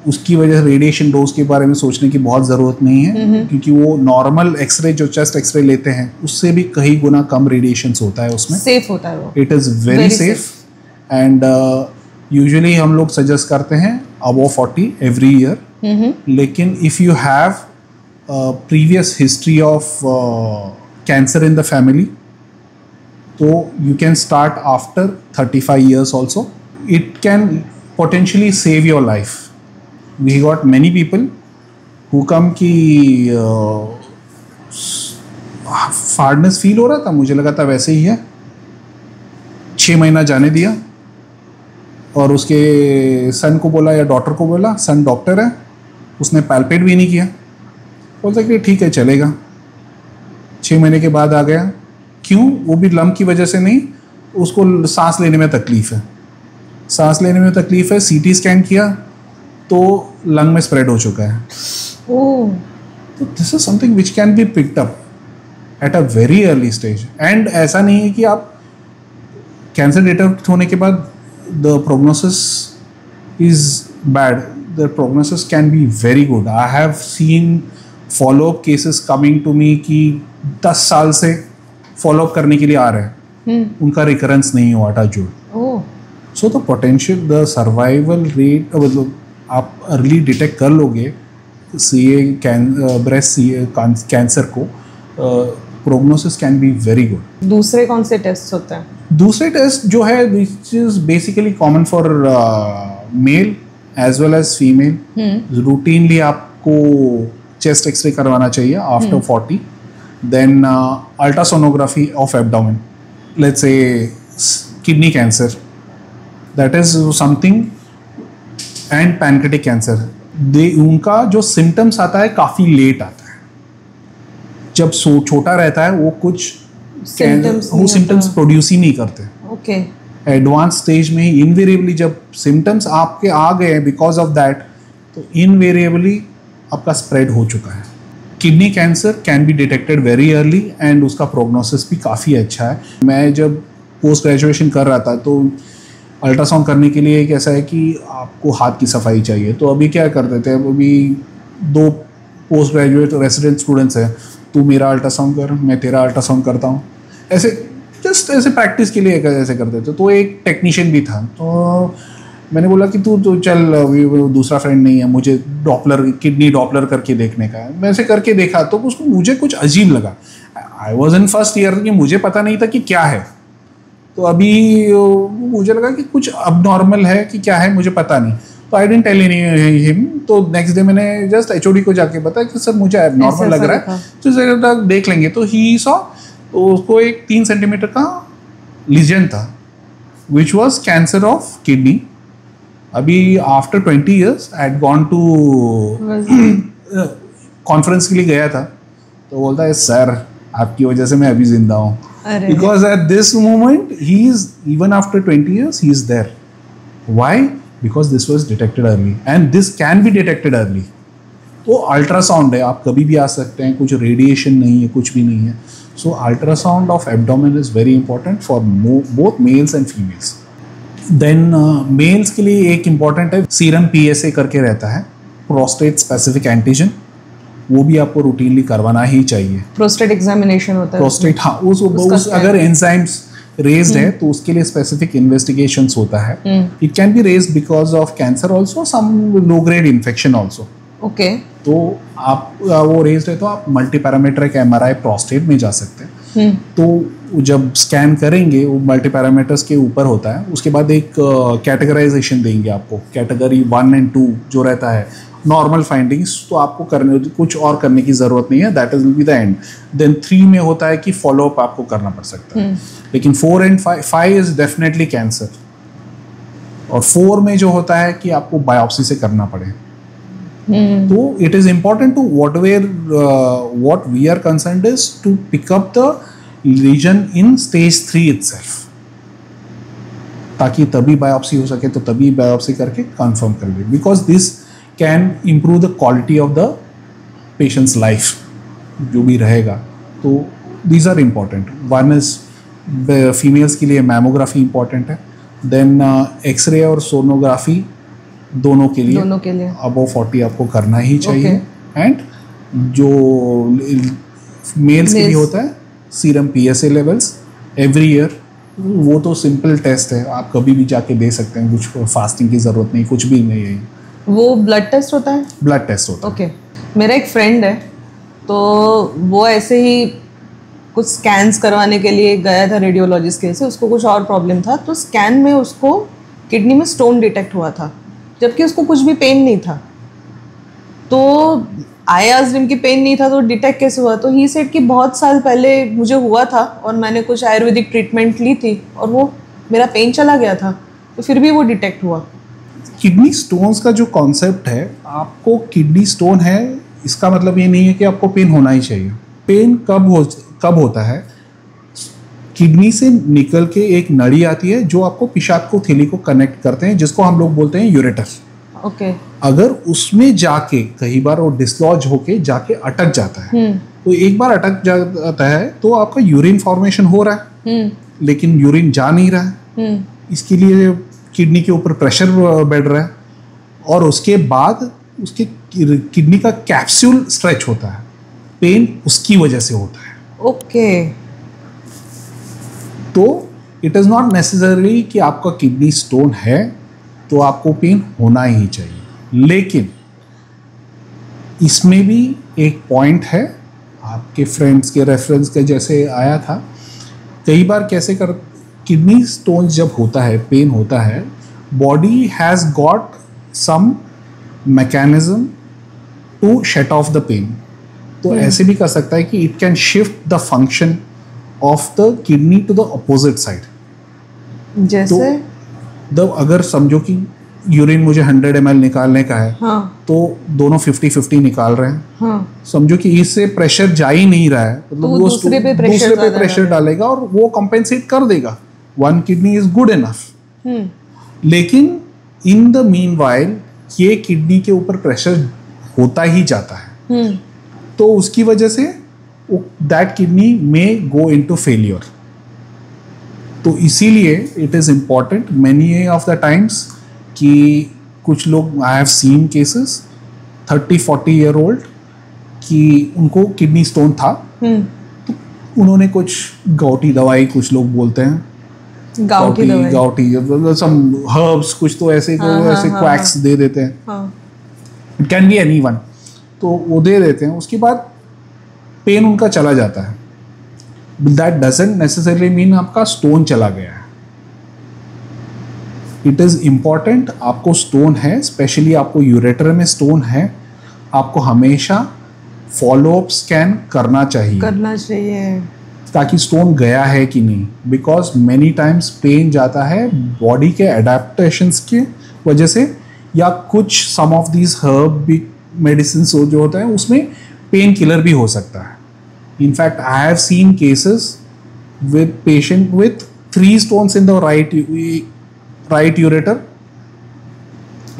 उसकी वजह से रेडिएशन डोज के बारे में सोचने की बहुत ज़रूरत नहीं है, क्योंकि वो नॉर्मल एक्सरे जो चेस्ट एक्सरे लेते हैं उससे भी कई गुना कम रेडिएशन होता है उसमें। सेफ होता है वो। It is very safe, and usually हम लोग सजेस्ट करते हैं अबव 40 एवरी ईयर। लेकिन if you have previous history of cancer in the family, so you can start after 35 years also. It can potentially save your life. We got many people who come कि फार्डनेस feel हो रहा था, मुझे लगा था वैसे ही है। 6 महीना जाने दिया और उसके सन को बोला या डॉटर को बोला, सन डॉक्टर है, उसने पैल्पेट भी नहीं किया, बोलता कि ठीक है चलेगा। 6 महीने के बाद आ गया। क्यों? वो भी लम्ब की वजह से नहीं, उसको सांस लेने में तकलीफ है। सांस लेने में तकलीफ है, सीटी स्कैन किया तो लंग में स्प्रेड हो चुका है। तो this is something which can be picked up at a very early stage. And ऐसा नहीं है कि आप कैंसर डिटेक्ट होने के बाद the prognosis is bad. The prognosis can be very good. I have seen follow up cases coming to me कि 10 साल से फॉलोअप करने के लिए आ रहे हैं, उनका रिकरेंस नहीं हुआ था जो. So the potential, the survival rate, मतलब आप अर्ली डिटेक्ट कर लोगे ब्रेस्ट कैंसर को, prognosis can be very good. दूसरे कौन से टेस्ट होते हैं? दूसरे टेस्ट जो है which is basically common for male as well as female. Routinely आपको चेस्ट एक्सरे करवाना चाहिए after 40. Then ultrasonography of abdomen. Let's say kidney cancer, that is something, and pancreatic cancer. उनका जो सिम्टम्स आता है काफ़ी लेट आता है. जब छोटा रहता है वो कुछ सिम्टम्स प्रोड्यूस ही नहीं करते. ओके. एडवांस स्टेज में इनवेरिएबली जब सिम्टम्स आपके आ गए बिकॉज ऑफ दैट, तो इनवेरिएबली आपका स्प्रेड हो चुका है. Kidney cancer can be detected very early and उसका प्रोग्नोसिस भी काफ़ी अच्छा है. मैं जब पोस्ट ग्रेजुएशन कर रहा था तो अल्ट्रासाउंड करने के लिए एक ऐसा है कि आपको हाथ की सफाई चाहिए. तो अभी क्या करते थे, अभी 2 पोस्ट ग्रेजुएट रेसिडेंट स्टूडेंट्स हैं, तू मेरा अल्ट्रासाउंड कर, मैं तेरा अल्ट्रासाउंड करता हूँ, ऐसे जस्ट ऐसे प्रैक्टिस के लिए ऐसे करते थे. तो एक टेक्नीशियन भी था, तो मैंने बोला कि तू तो चल, दूसरा फ्रेंड नहीं है, मुझे किडनी डॉपलर करके देखने का है. मैं ऐसे करके देखा तो उसको मुझे कुछ अजीब लगा. I was in first year कि मुझे पता नहीं था कि क्या है. तो अभी मुझे लगा कि कुछ अबनॉर्मल है कि क्या है, मुझे पता नहीं. तो आई डिडंट टेल हिम. तो नेक्स्ट डे मैंने जस्ट एचओडी को जाके बताया कि सर मुझे अबनॉर्मल लग रहा है, तो जरा देख लेंगे. तो ही सॉ, तो उसको एक 3 सेंटीमीटर का लीजन था which was cancer of kidney. अभी after 20 years I had gone to conference के लिए गया था. तो बोलता है सर आपकी वजह से मैं अभी जिंदा हूँ. Because at this moment he is, even after 20 years he is there. Why? Because this was detected early and this can be detected early. तो अल्ट्रासाउंड है, आप कभी भी आ सकते हैं, कुछ रेडिएशन नहीं है, कुछ भी नहीं है. So ultrasound of abdomen is very important for both males and females. Then males के लिए एक इम्पॉर्टेंट है, सीरम PSA करके रहता है, प्रोस्टेट स्पेसिफिक एंटीजन. वो भी आपको रूटीनली करवाना ही चाहिए. प्रोस्टेट एग्जामिनेशन होता है. प्रोस्टेट, हाँ, उस अगर एंजाइम्स रेज्ड है तो उसके लिए स्पेसिफिक इन्वेस्टिगेशंस होता है. It can be raised because of cancer also, some low grade infection also. Okay. तो आप वो रेज्ड है तो आप मल्टी पैरामीट्रिक MRI प्रोस्टेट में जा सकते हैं. तो जब स्कैन करेंगे वो मल्टी पैरामीटर्स के ऊपर होता है. उसके बाद एक कैटेगराइजेशन देंगे आपको, कैटेगरी 1 and 2 जो रहता है नॉर्मल फाइंडिंग्स. तो आपको करने कुछ और करने की ज़रूरत नहीं है, that is will be the end. Then 3 में होता है कि फॉलोअप आपको करना पड़ सकता है. लेकिन 4 and 5 इज डेफिनेटली कैंसर. और 4 में जो होता है कि आपको बायोप्सी से करना पड़े. तो it is important to what we are concerned is to pick up the lesion in stage 3 itself, ताकि तभी बायोप्सी हो सके. तो तभी बायोप्सी करके कंफर्म कर ले, because this can improve the quality of the patient's life जो भी रहेगा. तो these are important. One is females के लिए मैमोग्राफी इंपॉर्टेंट है. देन एक्सरे और सोनोग्राफी दोनों के लिए अबव 40 आपको करना ही चाहिए. एंड जो मेल्स के लिए होता है serum PSA levels every year, वो तो सिंपल टेस्ट है, आप कभी भी जाके दे सकते हैं, कुछ फास्टिंग की ज़रूरत नहीं, कुछ भी नहीं है. वो ब्लड टेस्ट होता है? ब्लड टेस्ट होता है. ओके. मेरा एक फ्रेंड है, तो वो ऐसे ही कुछ स्कैन्स करवाने के लिए गया था रेडियोलॉजिस्ट के से. उसको कुछ और प्रॉब्लम था, तो स्कैन में उसको किडनी में स्टोन डिटेक्ट हुआ था, जबकि उसको कुछ भी पेन नहीं था. तो आई आस्क्ड हिम कि पेन नहीं था तो डिटेक्ट कैसे हुआ. तो ही सेड कि बहुत साल पहले मुझे हुआ था और मैंने कुछ आयुर्वेदिक ट्रीटमेंट ली थी और वो मेरा पेन चला गया था, तो फिर भी वो डिटेक्ट हुआ. किडनी स्टोन्स का जो कॉन्सेप्ट है, आपको किडनी स्टोन है इसका मतलब ये नहीं है कि आपको पेन होना ही चाहिए. पेन कब होता है, किडनी से निकल के एक नली आती है जो आपको पिशाब को थैली को कनेक्ट करते हैं, जिसको हम लोग बोलते हैं यूरेटर. ओके। अगर उसमें जाके कई बार वो डिसलॉज होके जाके अटक जाता है, तो एक बार अटक जाता है तो आपका यूरिन फॉर्मेशन हो रहा है, लेकिन यूरिन जा नहीं रहा है, इसके लिए किडनी के ऊपर प्रेशर बढ़ रहा है, और उसके बाद उसके किडनी का कैप्सूल स्ट्रेच होता है, पेन उसकी वजह से होता है। ओके। तो इट इज़ नॉट नेसेसरी कि आपका किडनी स्टोन है तो आपको पेन होना ही चाहिए, लेकिन इसमें भी एक पॉइंट है, आपके फ्रेंड्स के रेफरेंस के जैसे आया था, कई बार कैसे कर किडनी स्टोन जब होता है, पेन होता है, body has got some mechanism to shut off the pain. तो ऐसे भी कर सकता है कि it can shift the function of the kidney to the opposite side. जैसे तो अगर समझो कि यूरिन मुझे 100 ml निकालने का है, हाँ, तो दोनों 50-50 निकाल रहे हैं, हाँ, समझो कि इससे प्रेशर जा ही नहीं रहा है, मतलब तो वो दूसरे पे प्रेशर डालेगा और वो कंपेंसेट कर देगा, one kidney is good enough. लेकिन इन द मीन वाइल ये किडनी के ऊपर प्रेशर होता ही जाता है, तो उसकी वजह से दैट किडनी में गो इनटू फेलियर। तो इसीलिए it is important many of the times कि कुछ लोग, आई have seen cases 30-40 year old कि उनको किडनी स्टोन था, तो उन्होंने कुछ गाउटी दवाई, कुछ लोग बोलते हैं गाउटी सम हर्ब्स, कुछ तो ऐसे ऐसे क्वैक्स दे देते हैं, इट कैन बी एनीवन, तो वो दे देते हैं, उसके बाद पेन उनका चला जाता है। दैट डजंट नेसेसरली मीन आपका स्टोन चला गया है। इट इज़ इम्पॉर्टेंट, आपको स्टोन है, स्पेशली आपको यूरेटर में स्टोन है, आपको हमेशा फॉलोअप स्कैन करना चाहिए ताकि स्टोन गया है कि नहीं, बिकॉज मेनी टाइम्स पेन जाता है बॉडी के एडेप्टेशंस की वजह से, या कुछ सम ऑफ दीज हर्ब मेडिसिन जो होता है उसमें पेन किलर भी हो सकता है। In fact I have seen cases with patient with 3 stones in the right ureter,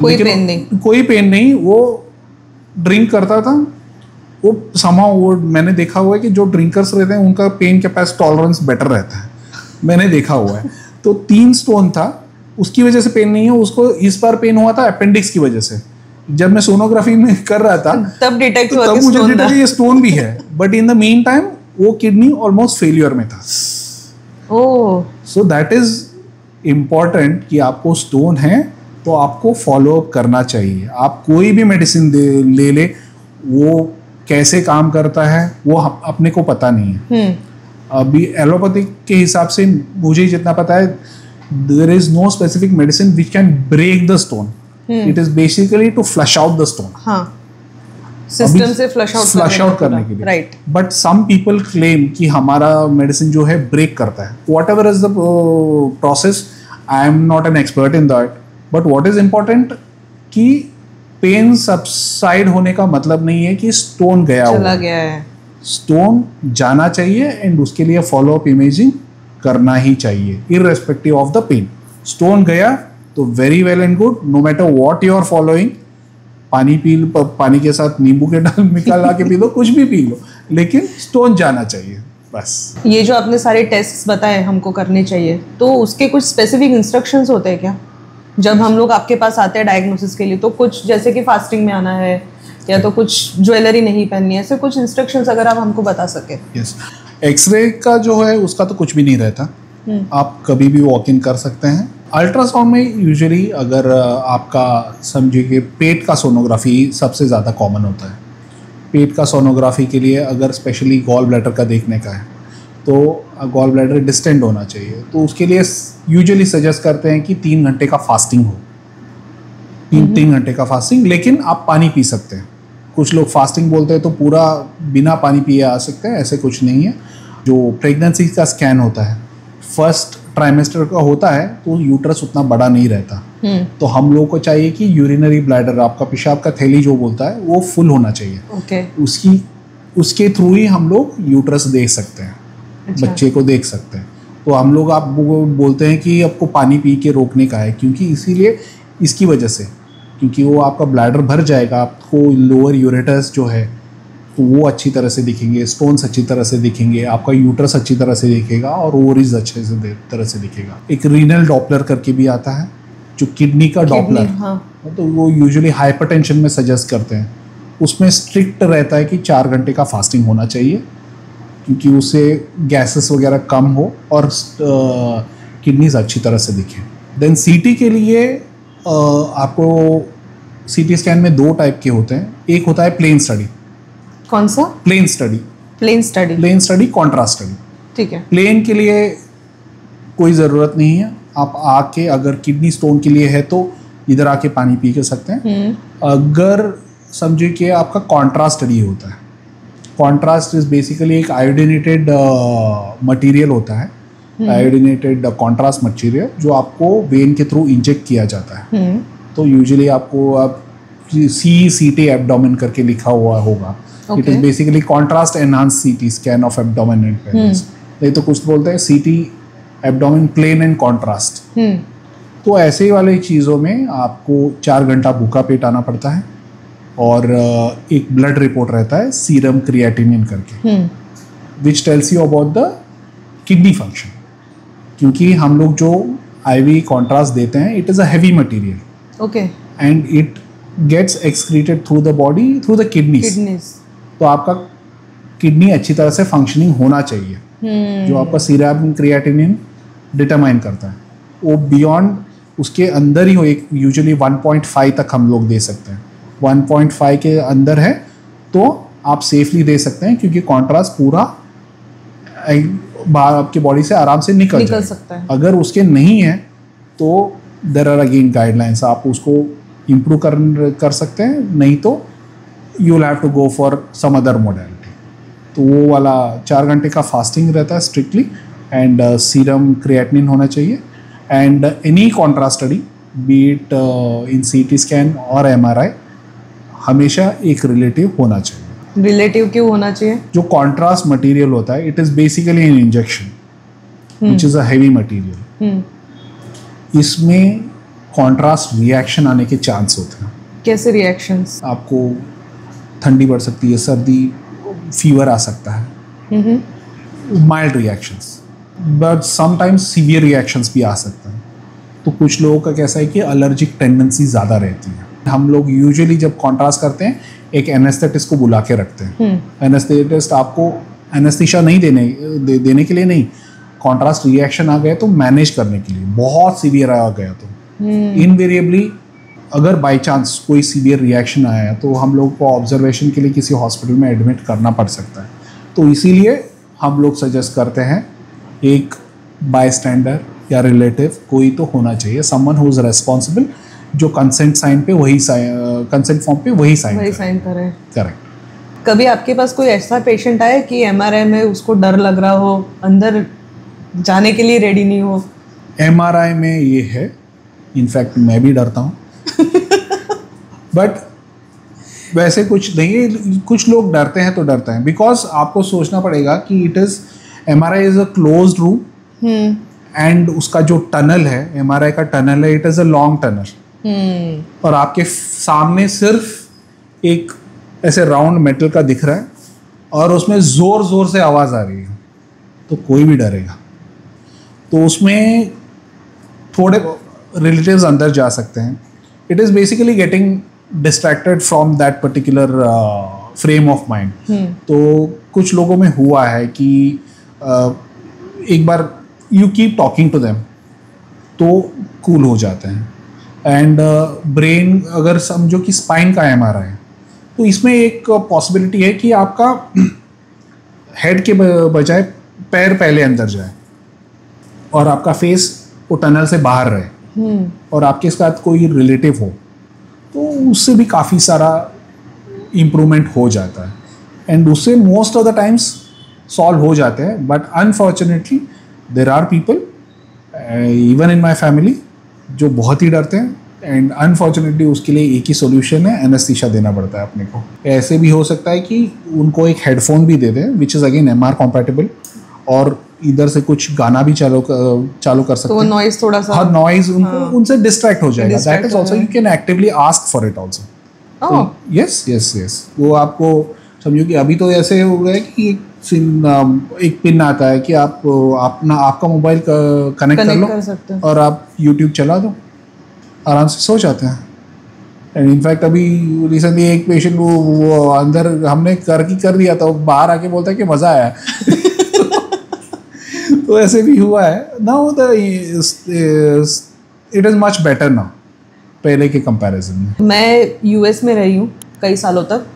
कोई पेन नहीं, वो ड्रिंक करता था, वो somehow वो मैंने देखा हुआ है कि जो ड्रिंकर्स रहते हैं उनका पेन कैपेसिटी टॉलरेंस बेटर रहता है, मैंने देखा हुआ है। तो 3 स्टोन था, उसकी वजह से पेन नहीं है, उसको इस बार पेन हुआ था अपेंडिक्स की वजह से। जब मैं सोनोग्राफी में कर रहा था तब डिटेक्ट हुआ, तब मुझे डिटेक्ट ये स्टोन भी है, but in the mean time वो किडनी ऑलमोस्ट फेलियर में था। सो दैट इज इम्पॉर्टेंट कि आपको स्टोन है तो आपको फॉलोअप करना चाहिए। आप कोई भी मेडिसिन ले ले, वो कैसे काम करता है वो अपने को पता नहीं है। अभी एलोपैथिक के हिसाब से मुझे जितना पता है, there is no specific medicine which can break the stone, it is basically to flush out the stone, system से फ्लश आउट करने के लिए, right. But some people claim कि हमारा मेडिसिन जो है ब्रेक करता है। Whatever is the process, I am not an expert in that, but what is important कि पेन सबसाइड होने का मतलब नहीं है कि स्टोन चला गया है। स्टोन जाना चाहिए एंड उसके लिए फॉलो अप इमेजिंग करना ही चाहिए irrespective of the pain. Stone गया तो very well and good, no matter what you are following, पानी के साथ नींबू के निकाल के पी लो, कुछ भी पी लो, लेकिन स्टोन जाना चाहिए बस। ये जो आपने सारे टेस्ट बताए हमको करने चाहिए, तो उसके कुछ स्पेसिफिक इंस्ट्रक्शंस होते हैं क्या जब हम लोग आपके पास आते हैं डायग्नोसिस के लिए? तो कुछ जैसे कि फास्टिंग में आना है या तो कुछ ज्वेलरी नहीं पहननी है, ऐसे कुछ इंस्ट्रक्शंस अगर आप हमको बता सके। यस, एक्सरे का जो है उसका तो कुछ भी नहीं रहता, आप कभी भी वॉक इन कर सकते हैं। अल्ट्रासाउंड में यूजुअली अगर आपका समझिए कि पेट का सोनोग्राफी सबसे ज़्यादा कॉमन होता है। पेट का सोनोग्राफी के लिए अगर स्पेशली गॉल ब्लैडर का देखने का है तो गॉल ब्लैडर डिस्टेंट होना चाहिए, तो उसके लिए यूजुअली सजेस्ट करते हैं कि 3 घंटे का फास्टिंग हो, 3 घंटे का फास्टिंग, लेकिन आप पानी पी सकते हैं। कुछ लोग फास्टिंग बोलते हैं तो पूरा बिना पानी पिए आ सकते हैं, ऐसे कुछ नहीं है। जो प्रेगनेंसी का स्कैन होता है फर्स्ट ट्राइमेस्टर का होता है तो यूट्रस उतना बड़ा नहीं रहता, तो हम लोगों को चाहिए कि यूरिनरी ब्लैडर, आपका पेशाब का थैली जो बोलता है, वो फुल होना चाहिए। उसके थ्रू ही हम लोग यूट्रस देख सकते हैं, बच्चे को देख सकते हैं। तो हम लोग आप बोलते हैं कि आपको पानी पी के रोकने का है, क्योंकि इसीलिए इसकी वजह से क्योंकि वो आपका ब्लैडर भर जाएगा, आपको लोअर यूरेटस जो है तो वो अच्छी तरह से दिखेंगे, स्टोन्स अच्छी तरह से दिखेंगे, आपका यूट्रस अच्छी तरह से दिखेगा और ओवरीज अच्छे से तरह से दिखेगा। एक रीनल डॉपलर करके भी आता है, जो किडनी का डॉपलर, हाँ। तो वो यूजुअली हाइपरटेंशन में सजेस्ट करते हैं। उसमें स्ट्रिक्ट रहता है कि 4 घंटे का फास्टिंग होना चाहिए, क्योंकि उससे गैसेस वगैरह कम हो और किडनीज अच्छी तरह से दिखें। देन सीटी के लिए आपको सीटी स्कैन में 2 टाइप के होते हैं। एक होता है प्लेन स्टडी। कौन सा? Plain study. Plain study. Plain study, contrast study. ठीक है। प्लेन के लिए कोई ज़रूरत नहीं है, आप आके अगर किडनी स्टोन के लिए है तो इधर आके पानी पी के सकते हैं। अगर समझिए कि आपका कॉन्ट्रास्ट स्टडी होता है, कॉन्ट्रास्ट इज बेसिकली एक आयोडिनेटेड मटेरियल होता है, आयोडिनेटेड कॉन्ट्रास्ट मटेरियल जो आपको वेन के थ्रू इंजेक्ट किया जाता है। तो यूजुअली आपको आप CT एब्डोमेन करके लिखा हुआ होगा। It is basically contrast enhance CT scan of abdomen and pelvis. नहीं तो कुछ बोलते हैं CT abdomen plain and contrast. तो ऐसे वाले चीज़ों में आपको 4 घंटा भूखा पेट आना पड़ता है और एक ब्लड रिपोर्ट रहता है सीरम क्रिएटिनिन करके, which tells you about the kidney function. क्योंकि हम लोग जो IV कॉन्ट्रास्ट देते हैं, it is a heavy material and it gets excreted through the body through the kidneys. तो आपका किडनी अच्छी तरह से फंक्शनिंग होना चाहिए। जो आपका सीरम क्रिएटिनिन डिटरमाइन करता है वो बियॉन्ड उसके अंदर ही हो। एक यूजुअली 1.5 तक हम लोग दे सकते हैं। 1.5 के अंदर है तो आप सेफली दे सकते हैं, क्योंकि कॉन्ट्रास्ट पूरा बाहर आपकी बॉडी से आराम से निकल सकता है। अगर उसके नहीं है तो देयर आर अगेन गाइडलाइंस, आप उसको इम्प्रूव कर सकते हैं, नहीं तो you will have to go for some other modality. तो वो वाला 4 घंटे का फास्टिंग रहता है स्ट्रिक्टली, एंड सीरम क्रिएटिनिन होना चाहिए। And any contrast study B it in CT scan और MRI हमेशा एक रिलेटिव होना चाहिए। रिलेटिव क्यों होना चाहिए? जो कॉन्ट्रास्ट मटेरियल होता है, it is basically an injection which is a heavy material. इसमें कॉन्ट्रास्ट रिएक्शन आने के चांस होते हैं। कैसे रिएक्शंस? आपको ठंडी बढ़ सकती है, सर्दी, फीवर आ सकता है, mild reactions, but sometimes severe reactions भी आ सकते हैं। तो कुछ लोगों का कैसा है कि एलर्जिक टेंडेंसी ज़्यादा रहती है। हम लोग यूजुअली जब कॉन्ट्रास्ट करते हैं एक एनेस्थेटिस्ट को बुला के रखते हैं। एनेस्थेटिस्ट आपको एनेस्थीसिया नहीं देने के लिए नहीं, कॉन्ट्रास्ट रिएक्शन आ गया तो मैनेज करने के लिए। बहुत सीवियर आ गया तो इनवेरिएबली अगर बाय चांस कोई सीवियर रिएक्शन आया है तो हम लोग को ऑब्जर्वेशन के लिए किसी हॉस्पिटल में एडमिट करना पड़ सकता है। तो इसीलिए हम लोग सजेस्ट करते हैं एक बाय स्टैंडर या रिलेटिव कोई तो होना चाहिए, समवन हु इज रेस्पॉन्सिबल, जो कंसेंट साइन पे वही कंसेंट फॉर्म पे वही साइन करे। करेक्ट। कभी आपके पास कोई ऐसा पेशेंट आया कि MRI में उसको डर लग रहा हो, अंदर जाने के लिए रेडी नहीं हो? MRI में ये है, इनफैक्ट मैं भी डरता हूँ बट वैसे कुछ नहीं है। कुछ लोग डरते हैं तो डरते हैं, बिकॉज आपको सोचना पड़ेगा कि it is MRI is a closed room and उसका जो टनल है, MRI का टनल है, it is a long tunnel और आपके सामने सिर्फ एक ऐसे राउंड मेटल का दिख रहा है और उसमें ज़ोर ज़ोर से आवाज़ आ रही है, तो कोई भी डरेगा। तो उसमें थोड़े रिलेटिव्स अंदर जा सकते हैं। It is basically getting distracted from that particular frame of mind. तो कुछ लोगों में हुआ है कि एक बार you keep talking to them तो कूल हो जाते हैं। एंड ब्रेन अगर समझो कि स्पाइन का MRI है तो इसमें एक पॉसिबिलिटी है कि आपका हेड के बजाय पैर पहले अंदर जाए और आपका फेस वो टनल से बाहर रहे और आपके साथ कोई रिलेटिव हो, तो उससे भी काफ़ी सारा इम्प्रूवमेंट हो जाता है एंड उससे most of the times solve हो जाते हैं। But unfortunately there are people even in my family जो बहुत ही डरते हैं एंड अनफॉर्चुनेटली उसके लिए एक ही सोल्यूशन है, एनेस्थीसिया देना पड़ता है अपने को। ऐसे भी हो सकता है कि उनको एक हेडफोन भी दे दें विच इज़ अगेन MR कॉम्पैटिबल और इधर से कुछ गाना भी चालू कर सकते तो वो नॉइज थोड़ा सा, हाँ नॉइज उनसे डिस्ट्रैक्ट हो जाएगा. That is also you can actively ask for it also. Yes yes yes. वो आपको समझो कि अभी तो ऐसे हो गया है कि एक पिन आता है कि आप अपना आपका मोबाइल कनेक्ट कर लो और आप यूट्यूब चला दो, आराम से सो जाते हैं. एंड इनफैक्ट अभी रिसेंटली एक पेशेंट वो अंदर हमने कर दिया था, वो बाहर आके बोलता है कि मज़ा आया. तो ऐसे भी हुआ है. Now it is much better now पहले के कंपैरिजन में. मैं यूएस में रही हूँ कई सालों तक.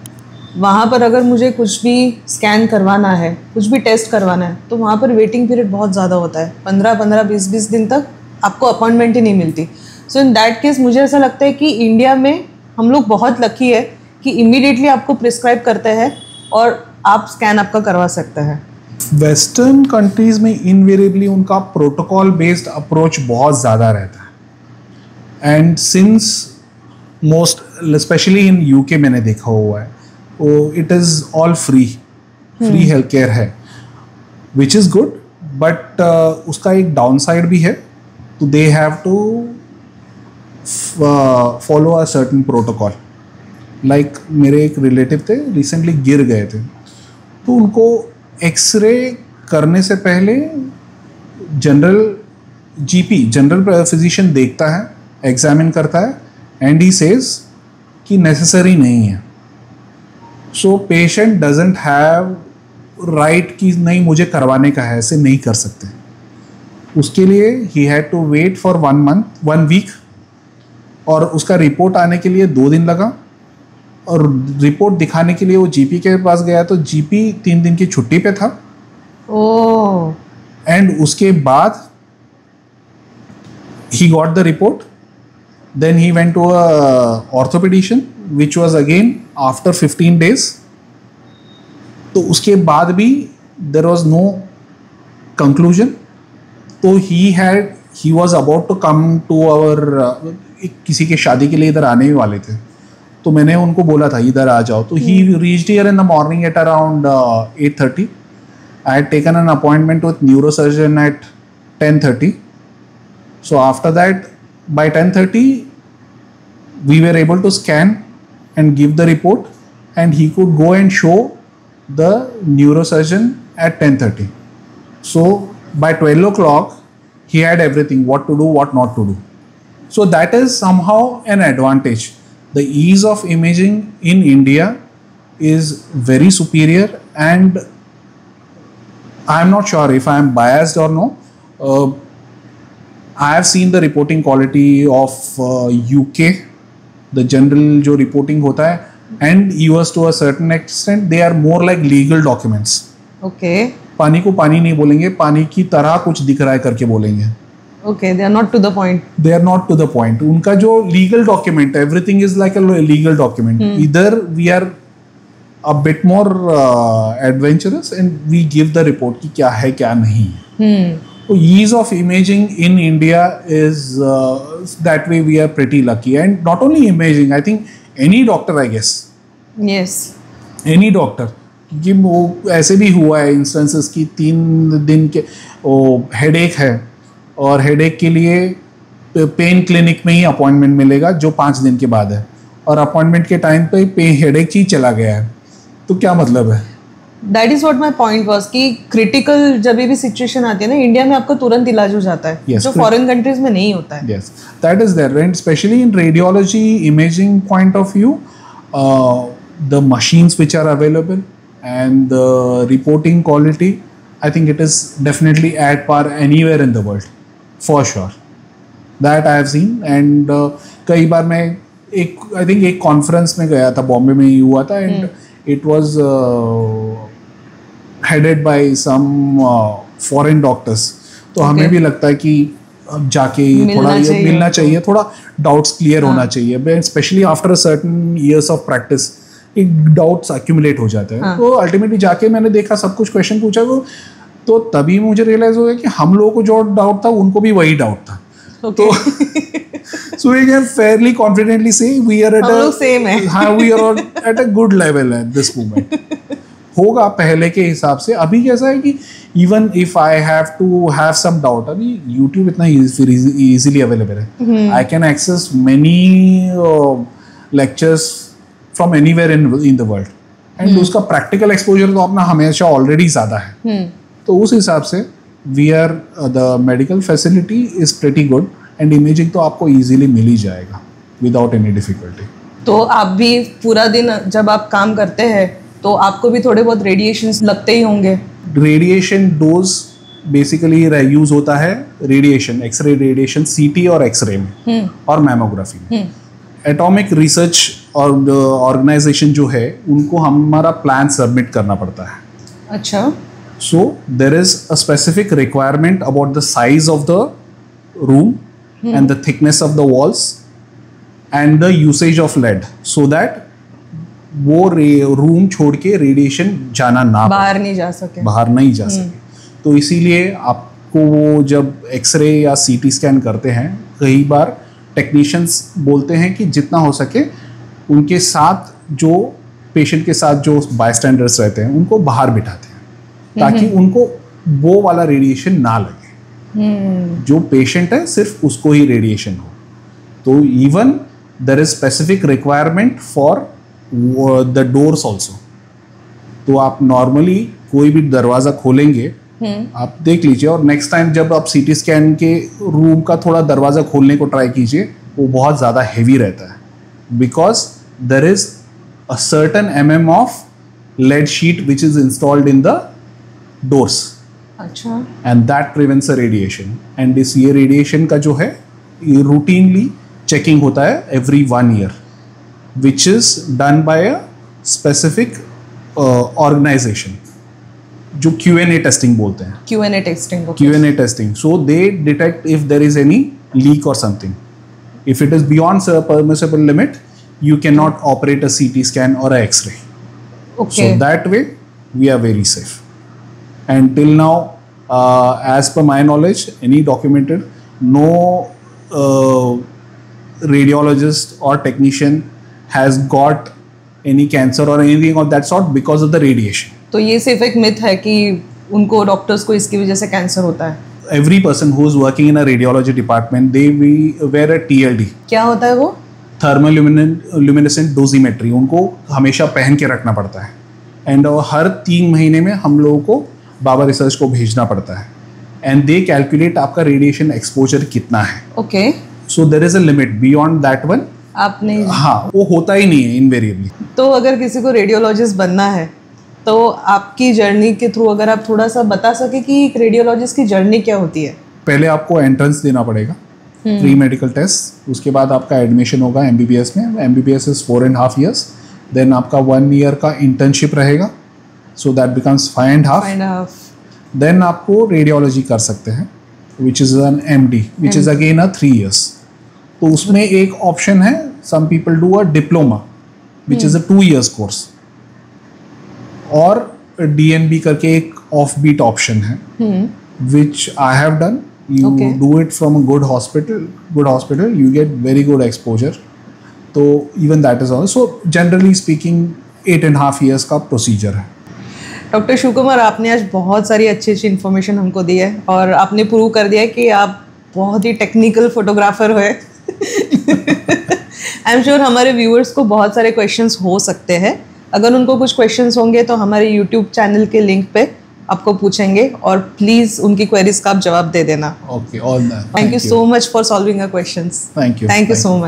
वहाँ पर अगर मुझे कुछ भी स्कैन करवाना है, कुछ भी टेस्ट करवाना है, तो वहाँ पर वेटिंग पीरियड बहुत ज़्यादा होता है. 15-20 दिन तक आपको अपॉइंटमेंट ही नहीं मिलती. सो इन दैट केस मुझे ऐसा लगता है कि इंडिया में हम लोग बहुत लकी है कि इमीडिएटली आपको प्रिस्क्राइब करते हैं और आप स्कैन आपका करवा सकते हैं. वेस्टर्न कंट्रीज़ में इनवेरिएबली उनका प्रोटोकॉल बेस्ड अप्रोच बहुत ज़्यादा रहता है. And since most specially in UK मैंने देखा हुआ है, it is all free health care है, विच इज़ गुड. बट उसका एक डाउन साइड भी है. तो they have to follow a certain protocol. Like मेरे एक रिलेटिव थे, रिसेंटली गिर गए थे, तो उनको एक्सरे करने से पहले जनरल फिजिशियन देखता है, एग्जामिन करता है, एंड ही सेज कि नेसेसरी नहीं है. So patient doesn't have right कि नहीं मुझे करवाने का है, ऐसे नहीं कर सकते. उसके लिए he had to wait for 1 week, और उसका रिपोर्ट आने के लिए 2 दिन लगा. और रिपोर्ट दिखाने के लिए वो जीपी के पास गया, तो जीपी 3 दिन की छुट्टी पे था. एंड उसके बाद he got the report. Then he went to a orthopedician which was again after 15 days. तो उसके बाद भी there was no conclusion. तो he was about to come to our किसी के शादी के लिए इधर आने ही वाले थे, तो मैंने उनको बोला था इधर आ जाओ. तो he reached here in the morning at around 8:30. I had taken an appointment with neurosurgeon at 10:30. So after that, by 10:30 we were able to scan and give the report, and he could go and show the neurosurgeon at 10:30. So by 12 o'clock he had everything, what to do, what not to do. So that is somehow an advantage. The ease of imaging in India is very superior, and I am not sure if I am biased or no. I have seen the reporting quality of UK, the general जो reporting होता है, and US to a certain extent they are more like legal documents. Okay. पानी को पानी नहीं बोलेंगे, पानी की तरह कुछ दिख रहा है करके बोलेंगे. Okay, they are not to the point. They are not to the point. उनका जो legal document, everything is like a legal document. Either we are a bit more adventurous and we give the report कि क्या है क्या नहीं. So ease of imaging in India is that way we are pretty lucky. And not only imaging, I think any doctor, I guess. Yes. Any doctor. क्योंकि वो ऐसे भी हुआ है इंस्टेंसेस की 3 दिन के हेडेक है, और हेडेक के लिए पेन क्लिनिक में ही अपॉइंटमेंट मिलेगा जो 5 दिन के बाद है, और अपॉइंटमेंट के टाइम पे हेडेक ही चला गया है. तो क्या मतलब है? That is what my point was कि क्रिटिकल जब भी सिचुएशन आती है ना, इंडिया में आपका तुरंत इलाज हो जाता है. Yes, जो फॉरेन कंट्रीज में नहीं होता है. Yes, that is there. And especially in radiology imaging point of view, the machines which are available and the reporting quality, I think it is definitely at par anywhere in the world, for sure. That I have seen. And कई बार मैं I think एक conference में गया था, बॉम्बे में ही हुआ था, and it was headed by some foreign doctors. तो हमें भी लगता है कि जाके थोड़ा मिलना चाहिए, थोड़ा डाउट्स क्लियर होना चाहिए, specially after a certain years of practice एक डाउट्स एक्यूमुलेट हो जाते हैं. तो अल्टीमेटली जाके मैंने देखा, सब कुछ क्वेश्चन पूछा, तो तभी मुझे रियलाइज हो गया कि हम लोगों को जो डाउट था उनको भी वही डाउट था. तो so we can fairly confidently say we are at we are at a good level at this moment. होगा पहले के हिसाब से। अभी कैसा है कि even if I have to have some doubt, अभी यूट्यूब इतना इजीली अवेलेबल है, I can access many lectures from anywhere in the world, and उसका प्रैक्टिकल एक्सपोजर तो अपना हमेशा ऑलरेडी ज़्यादा है। तो उस हिसाब से we are the medical facility is pretty good, and imaging तो आपको इजीली मिल ही जाएगा विदाउट एनी डिफिकल्टी। तो आप भी पूरा दिन जब आप काम करते हैं तो आपको भी थोड़े बहुत रेडिएशंस लगते ही होंगे? रेडिएशन डोज बेसिकली यूज होता है रेडिएशन, एक्सरे रेडिएशन, सीटी और एक्सरे में और मैमोग्राफी में। एटॉमिक रिसर्च और ऑर्गेनाइजेशन जो है उनको हमारा प्लान सबमिट करना पड़ता है। अच्छा। So there is a specific requirement about the size of the room and the thickness of the walls and the usage of lead, so that वो रूम छोड़ के रेडिएशन जाना ना, बाहर नहीं जा सके, बाहर नहीं जा सके। तो इसीलिए आपको वो जब एक्सरे या सीटी स्कैन करते हैं, कई बार टेक्नीशियंस बोलते हैं कि जितना हो सके उनके साथ जो पेशेंट के साथ जो बायस्टैंडर्स रहते हैं उनको बाहर बिठाते हैं ताकि उनको वो वाला रेडिएशन ना लगे। जो पेशेंट है सिर्फ उसको ही रेडिएशन हो। तो even there is specific requirement for the doors also. तो आप नॉर्मली कोई भी दरवाज़ा खोलेंगे, आप देख लीजिए, और नेक्स्ट टाइम जब आप सीटी स्कैन के रूम का थोड़ा दरवाज़ा खोलने को ट्राई कीजिए, वो बहुत ज़्यादा हेवी रहता है, because there is a certain mm of lead sheet which is installed in the doors. अच्छा। And that prevents a radiation. And इस ये रेडिएशन का जो है ये रूटीनली चेकिंग होता है every 1 year, which is done by a specific organization जो Q&A testing बोलते हैं। Q&A testing। Q&A testing. So they detect if there is any leak or something. If it is beyond a permissible limit, you cannot operate a CT scan or a X-ray. Okay. So that way we are very safe. And till now, as per my knowledge, any documented, no radiologist or technician has got any cancer or anything of that sort because of the radiation. तो ये सिर्फ एक myth है कि उनको doctors को इसकी वजह से कैंसर होता है? Every person who is working in a radiology department, they wear a TLD. क्या होता है वो? Thermal luminescent dosimetry. उनको हमेशा पहन के रखना पड़ता है, एंड हर 3 महीने में हम लोगों को बाबा रिसर्च को भेजना पड़ता है, एंड दे कैलकुलेट आपका रेडिएशन एक्सपोजर कितना है। Okay. So there is a limit, beyond that one आपने, हाँ, वो होता ही नहीं है इनवेरिएबली। तो अगर किसी को रेडियोलॉजिस्ट बनना है तो आपकी जर्नी के थ्रू अगर आप थोड़ा सा बता सके कि एक रेडियोलॉजिस्ट की जर्नी क्या होती है? पहले आपको एंट्रेंस देना पड़ेगा, प्री मेडिकल टेस्ट, उसके बाद आपका एडमिशन होगा MBBS में। MBBS is 4.5 years। देन आपका 1 year का इंटर्नशिप रहेगा, सो दैट बिकम्स 5.5। देन आपको रेडियोलॉजी कर सकते हैं, which is an MD, which is again a 3 years। तो उसमें एक ऑप्शन है, some people do a diploma which is a 2 years course, और DNB करके एक ऑफ बीट ऑप्शन है, which I have done. You do it from a good hospital, you get very good exposure. तो even that is all. So generally speaking 8.5 years का procedure है। Doctor Shiv Kumar, आपने आज बहुत सारी अच्छी इन्फॉर्मेशन हमको दी है, और आपने प्रूव कर दिया है कि आप बहुत ही टेक्निकल फोटोग्राफर हुए। आई एम श्योर हमारे व्यूअर्स को बहुत सारे क्वेश्चंस हो सकते हैं। अगर उनको कुछ क्वेश्चंस होंगे तो हमारे यूट्यूब चैनल के लिंक पे आपको पूछेंगे, और प्लीज़ उनकी क्वेरीज का आप जवाब दे देना। Okay, all that. Thank you so much for solving our questions. Thank you so much.